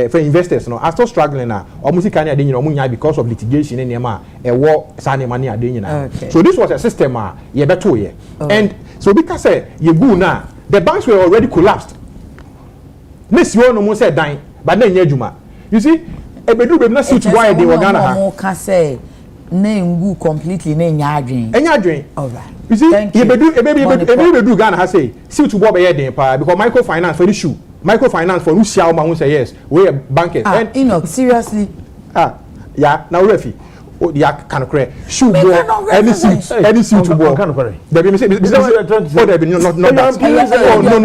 for investors are still struggling now. Almost because of litigation and war signing money are doing now. So this was a system and so because you go now, the banks were already collapsed. Miss you no said dying, but then you see, a not suit why they were gonna name completely name yadrin. All right. You see, do Ghana has say see to Bob because microfinance for the shoe. Microfinance for who shall who say yes, we are bankers. And seriously. Yeah, now refi. Oh, yeah, can correct. Shoe ball any suit to ball. There be say not that. Oh no.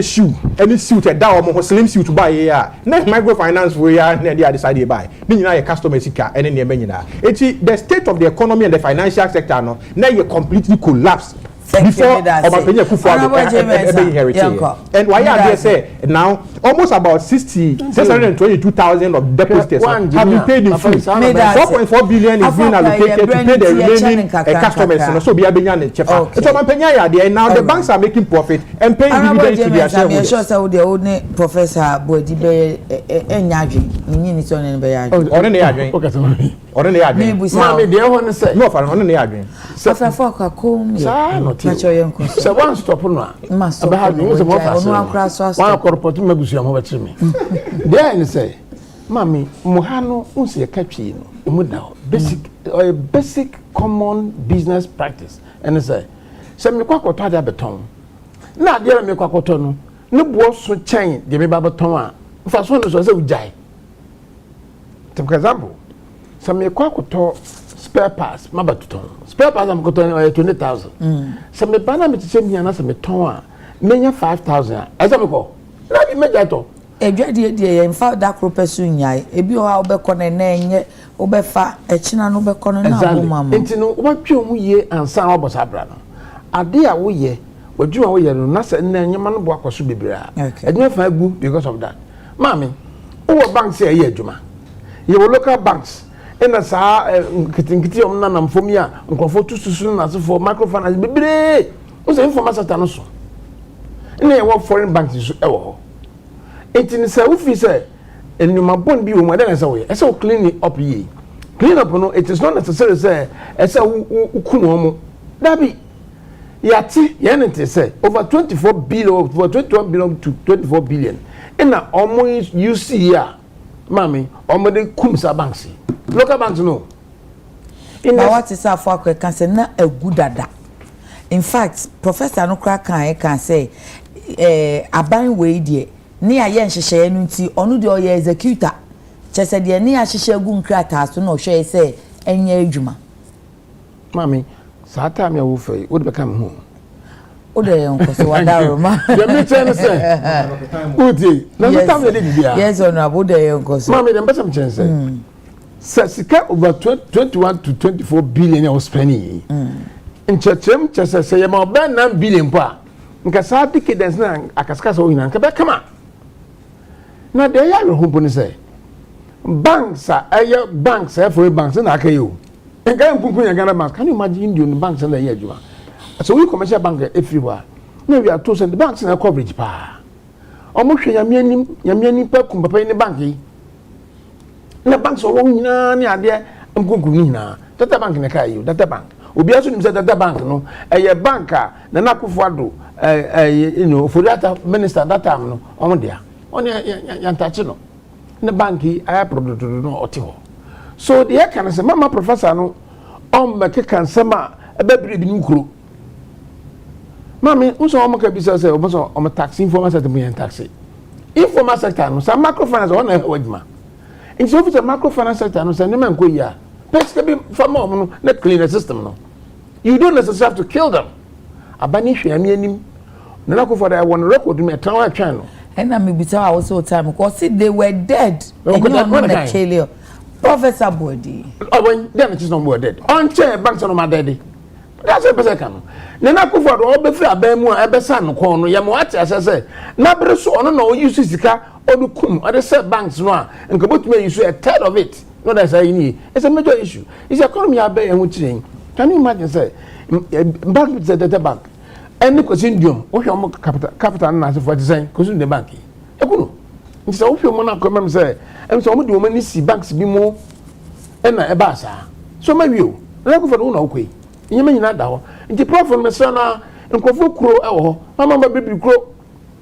Shoe any suit down slim suit to buy here. Next microfinance we are they decided buy. Then you know your customer car and then the state of the economy and the financial sector now you completely collapsed. Before and why are they say now almost about 622,000 of depositors have been paid in full. 4.4 billion is being allocated to pay the remaining customers. So be a now the banks are making profit and paying dividends to their shareholders. I'm sure the only Professor Bodibe so one stop no about me so one corporate magusu am obetire me then say mami muhano unse ya katwi no mu da basic common business practice and say me kwakoto ada beton na de me kwakoto no ne bo so chen de me ba beton a fa so no so say ujai for example me kwakoto spare parts mabatuton spare parts am koton 20,000 so me bana me tse mi na so me ton a menya 5,000 asa me ko na bi meja to edwade de in fact that crop person nyai ebi o ha obekọ na enye obefa echina no be kono na aboma ma enti no wotwe ho ye ansa wa bosabra no ade a wo ye wadwuma wo ye no na se na nyema no bo akoso bebira adwuma fa gu because of that mami wo banks e ye adwuma ye local banks ina sa kitinkiti om na namfomi a nkofo tususu na sefo microfinance bebire wo se informal sector no so ina ye wo foreign banks so e wo ho enti ni se wo fi se enuma bon bi wo mo de na se wo ye e se wo clean up ye clean up no it is not necessary say e se wo kunu omo dabi yati yenente say over 24 billion over 21 billion to 24 billion ina omo you see here mami omo de kumsa banks local banks no in what is our for can say na agudada in fact professor no crack can say aban we die ni aye nhihye no nti onu de oye executor chese de ni ahihye gu nkrata so no hwe say enye adwuma mami sa time ya wo fei wo de beka me ho o de yonko so wada roma ya me chen say uti na me time de bibia yes honorable de yonko so mami dem besa me chen say sika over 21 to 24 billion was spending in chechem chese say ma ba 9 billion pa nka sa decadence na akaska so ina nka be kama na de ya re humpo ni say banks are banks for banks na akayo nka nkunku ya Ghana banks can you imagine Indian banks na ye adwuma so we commercial bank everywhere na we are to send the banks na coverage pa omo hwe yamia nim pa kum papa ni bank yi na banks wo nyina ni ade nkunku ni nyina data bank na kai you data bank obi aso nim say data bank no eye bank na nakofo ado you know for data minister that time no omo dia on yantachi no na bank yi aya product no otiho so the can say mama professor no make can sama ebebiri bi nkuro mami unso o make bisa say o tax informal sector mo tax informal sector no sa microfinance on na wadima in so for microfinance sector no say ne man ko ya pets be from no na clean the system no you don't necessarily have to kill them abani hwe ami anim na ko for that one record me tan wa twan no and na me bisa wa so time because they were dead and you know na kill Professor Body. Oh, when then it is no more dead. On chair banks on my daddy. That's a person. Nena Kuford all be free abemu ebesa no kon no yam what as say. Na bre so ono no use sika odukum other say banks no a nka botuma use a third of it. No that's say ni. It's a major issue. It's economy abe ehun chiren. Can you imagine say bank is a data bank. Any consume wo hwe capital na say for design consume the bank. Ekunu. Nti say wo hwe mo na come say so omo de omani si banks bi mo na e ba sa so ma wi o na ko fa do na okoi nyema nyina da ho nti platform me so na nkofo kuro e wo ho mama ba bebi kuro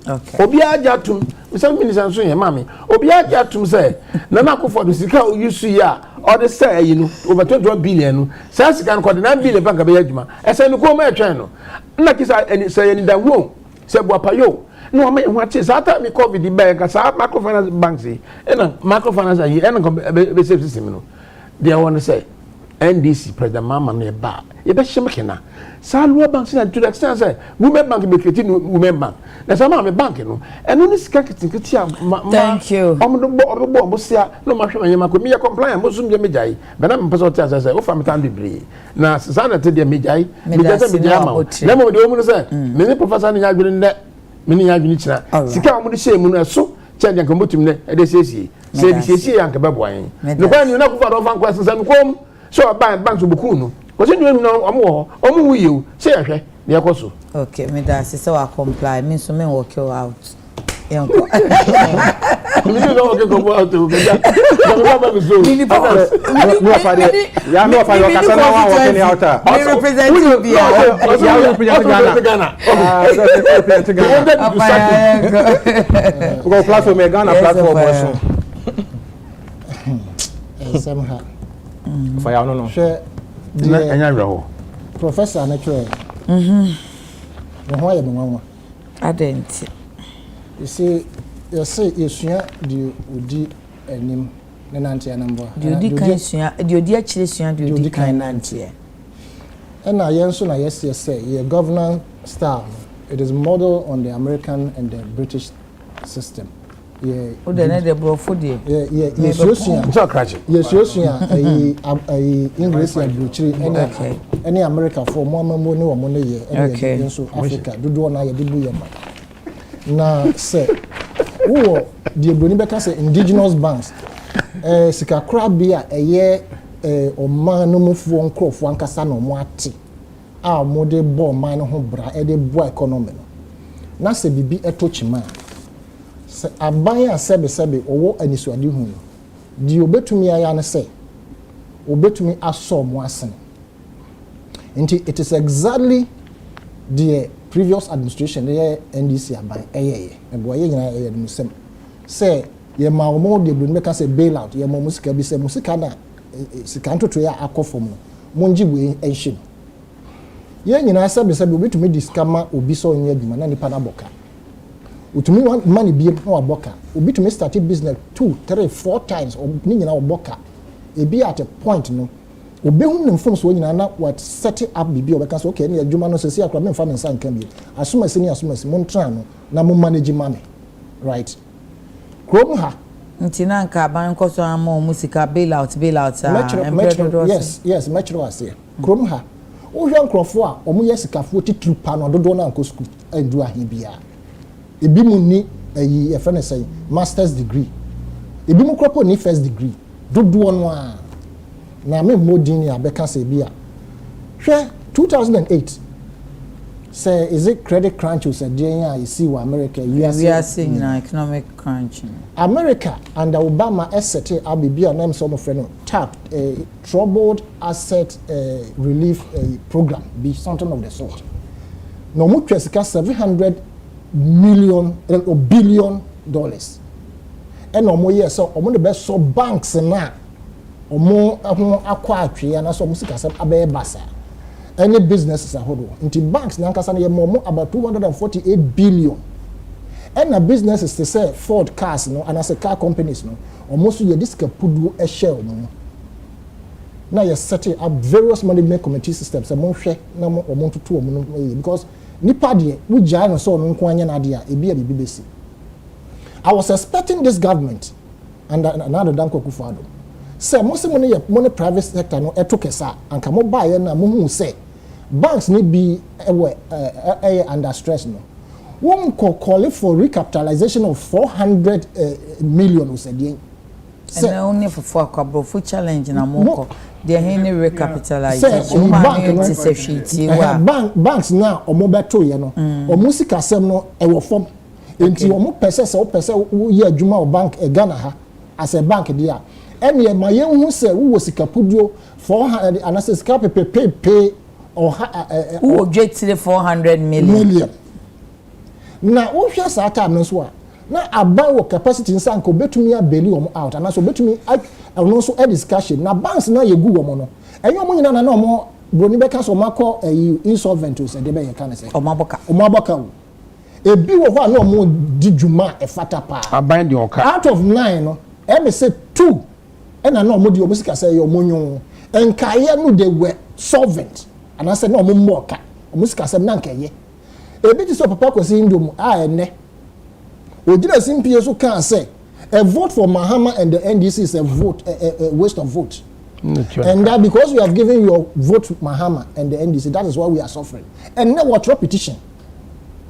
okay obi aja tum misal minister so ye mami obi aja tum say na ko fa do sika o yusu ya o de say yi no over 21 billion no say sika no ko de 9 billion bank ba yadwuma e say no ko ma etwen no na kisa say ni da wo say boapayo no me what is that me covid bank sa microfinance banks e na microfinance yi e na be safe system no they want to say NDC president mama me ba e be shemke na sa lo banks na to the extent say women bank be create women bank na sa mama me bank no e no ni sika kitikiti thank you obo sia no ma hwe ma ko me compliant mo zum je me jai be na me person tia say o fa me tan debre na sa na te de me jai me jai ma na mo de o mu say me ni professor ni ya gbere nde mini ya dwuni kira sika amu de shey mu no so change nka motum ne e de siesie se de siesie ya nka bebo an no kwa ni na ku fa do fa nkwasa san kom so bank so buku no ko se dwuni no omo ho omo wu yewu se ya hwe ne yakoso okay me da se wa comply me so me work you out yanko me no work go out to me ja no ba me so no afade ya no afade ka sana wa work ni out me represent you bia ya represent Ghana represent Ghana go platform Ghana platform also somehow fa ya no share enya reho professor na twa no ho ya nwa adenti you see yesua di odi anim ne nante anambo di odi kan sua di odi akire sua di odi kan nante na yenso na yes your governance style it is modeled on the American and the British system yeah. O de na de brofo de. Yeah. Yesuosun. So crash. Yesuosun English and Bluchiri any America for more money or money any so Africa. Do na ye dibu ye ma. Na say wo the Bruni beka say indigenous banks. Sika krabia eye oman no mufo nkrofo ankasa no mo ate. A mo de bo man no ho bra e de bo economy no. Na se bibi etochima. Se aban a sebe owo anisuade hu no di obetumi aya ne se obetumi aso mo asen nti it is exactly the previous administration the NDC aban eyeye ebo ye nyina eye dum sem se ye ma omo de blu make say bailout ye mo musika bi se musika na sika ntoto ya akofom no monji we enhye ye nyina sebe obetumi diskama obi so onye adwuma na nipa na boka utumi money be no aboka obi to me start business 2 3 4 times or ni nyina oboka e be at a point no obi hu ne mfom so nyina na what set up bibi obeka so okay na adwuma no se si akra me mfa me nsa nka bi asomasi mon tra no na mo manage money right krom ha ntina nka ban koso ama musika bailout yes metro was here krom ha o hwe nkrofo a omo yesikafo titru pa no dodo na nko school endu ahe bia ebi mu ni a friend say master's degree ebi mu kropo ni first degree dodo no a na me modin ya beka say bia hwe 2008 say is it credit crunch or say ya you see wa America we are seeing na economic crunch America under Obama set up bia na some friend tap troubled asset relief program be something of the sort no mu twesika $700 million or billion dollars and omo yes so omo the best so banks na omo akwa atwe na so musika sem abe basa any businesses ahodo nti banks na nkasa na ye mo about 248 billion and a businesses to say Ford cars no and as a car companies no omo so ye diska pudu e share omo na ye set up various management committee systems omo hwe na omo tutu omo no because nipa de we jai so no nko anya na de a ebi bibesi I was expecting this government and another danko kufado say mo se mo ne mo ne private sector no etokesa anka mo ba ye na mo hu say banks need be under stress no won call for recapitalization of 400 million osedian and only for kwabro challenge na moko they any recapitalization banks now omo beto ye no omo sika sem no e wo fom enti omo pese ye adwuma o bank e Ghana ha as a bank dia ene ma ye hu se wo sika puduo 400 anase sika pay or wo get the 400 million na wo hwa sa time no so a na aban wo capacity nsa nko betumi abeli wo out and so betumi no so a discussion na banks na ye gu wo no enyo mo nyina na omo broni beka so makọ insolvent o se de be ye kan se omo aboka wo ebi wo ho na omo di dwuma e fata pa aban de oka out of 9 no e me say 2 and na omo di omo sika say yo monyo enkaye no they were solvent and I said no omo mboka omo sika say na nkaye ebi ti so papa kwesi indom a ene Ojina simpie so can say a vote for Mahama and the NDC is a vote a waste of vote. And that because we have given your vote to Mahama and the NDC, that is why we are suffering. And now what repetition?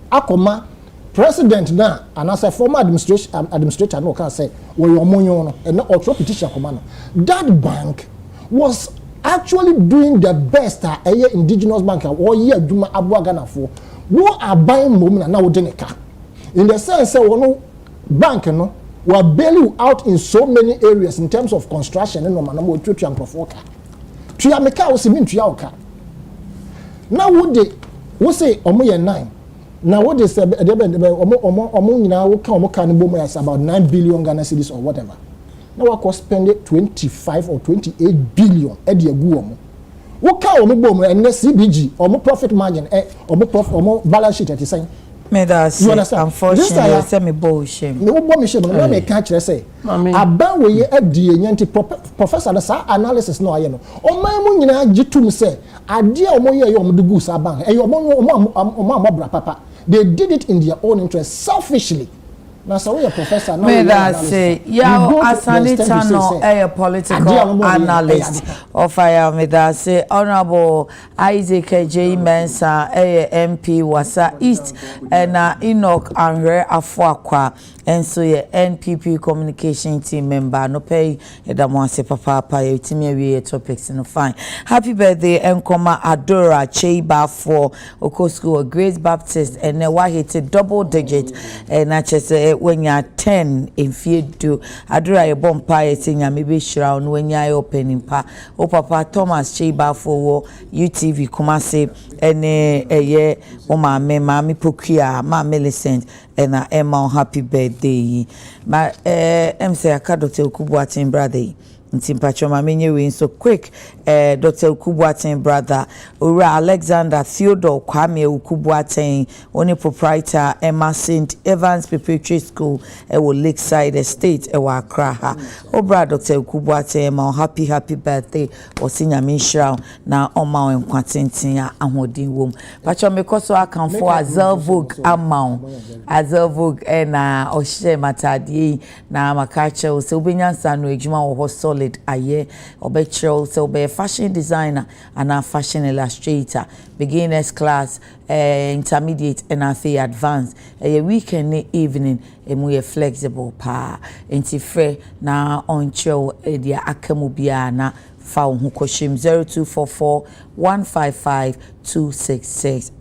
Akoma president now and as a former administrator no can say we are monyo and now what repetition akoma no. That bank was actually doing the best a indigenous bank or year duma abua Ghana for who are buying moment and now deneka. In the sense that one bank no were bailing out in so many areas in terms of construction and no man no to and provoke. Tria meka o simin tria oka. Now what they we say omo ye 9. Now what they say omo nyina wo ka omo ka no bomo is about 9 billion Ghana cedis or whatever. Now we cost spend 25 or 28 billion e de agu omo. Wo ka omo bomo and CBG omo profit margin omo balance sheet at the same. You understand? Unfortunately, I say me bullshit. Me wo me shame no me ka kire say. Aba we ye adie nyanti professor sa analysis no aye no. O man mu nyina gitum say ade a omo ye omo de gu sa ban. E omo amobra papa. They did it in their own interest selfishly. na so we professor na me that say ya asanita no a political analyst of fire me that say honorable Isaac J Mensa MP wasa East na Enoch Anre Afuakwa enso ye NPP communication team member no pay edamo ase papa yetimi awie topics no fine. Happy birthday enkoma Adora Cheiba for Okosku Grace Baptist and wa hit double digit na chese when ya 10 in do Adora ye bompa yeti nyame be hira no when ya opening pa o papa Thomas Cheiba for UTV Kumase ene eye o mami Pokia ma Millicent and Emma happy birthday ma say Dr. Ukubuatin brother nti mpacho mamenye we so quick Dr. Ukubuatin brother Ura Alexander Theodore Kwame Ukubuatin only proprietor Emma St. Evans Preparatory School wo Lakeside Estate wa Accra ha obra Dr. Ukubuatin Emma happy birthday osinya minshra na oma enkwatintin a ahodin wom pacho mekoso akanfo Azelvog Azelvog na ohye matadie na makache o se obenyansa no ejuma wo solid aye obechro so be fashion designer and a fashion illustrator beginners class intermediate and a advanced weekend evening we flexible pa enti free na oncho dia akamubia na found Hukoshim 0244 155 266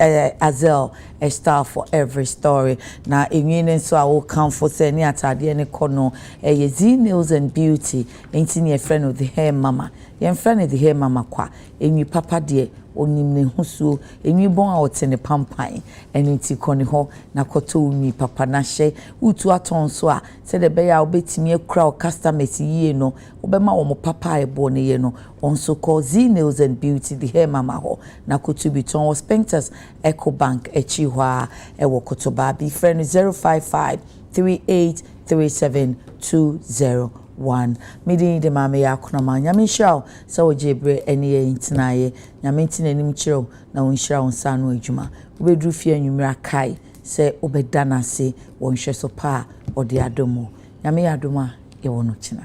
Azel a star for every story na enwine so I will come for say ni atade ne kono Z Nails and Beauty enti ne friend of the hair mama yen friend of the hair mama kwa enwi papa de onim ne husuo enwi bon a otene pampan enti koni ho na koto unwi papa na hye utu aton so a se de be ya obetimi akura o customers yie no obema wo mo papa ebo ne ye no onso call Z Nails and Beauty the hair mama ho na koto biton was Specters Eco Bank echi ho a ewo kotoba bi friend 055 3837 Midi de mame ya kunama nyame shao sa ojebre eni ye intinaye nyame ntinenim chiro na wonhira wonsa no adwuma obedru fie anwumra kai se obedana se wonhwe so pa ode adomo nyame ya adoma ye wono china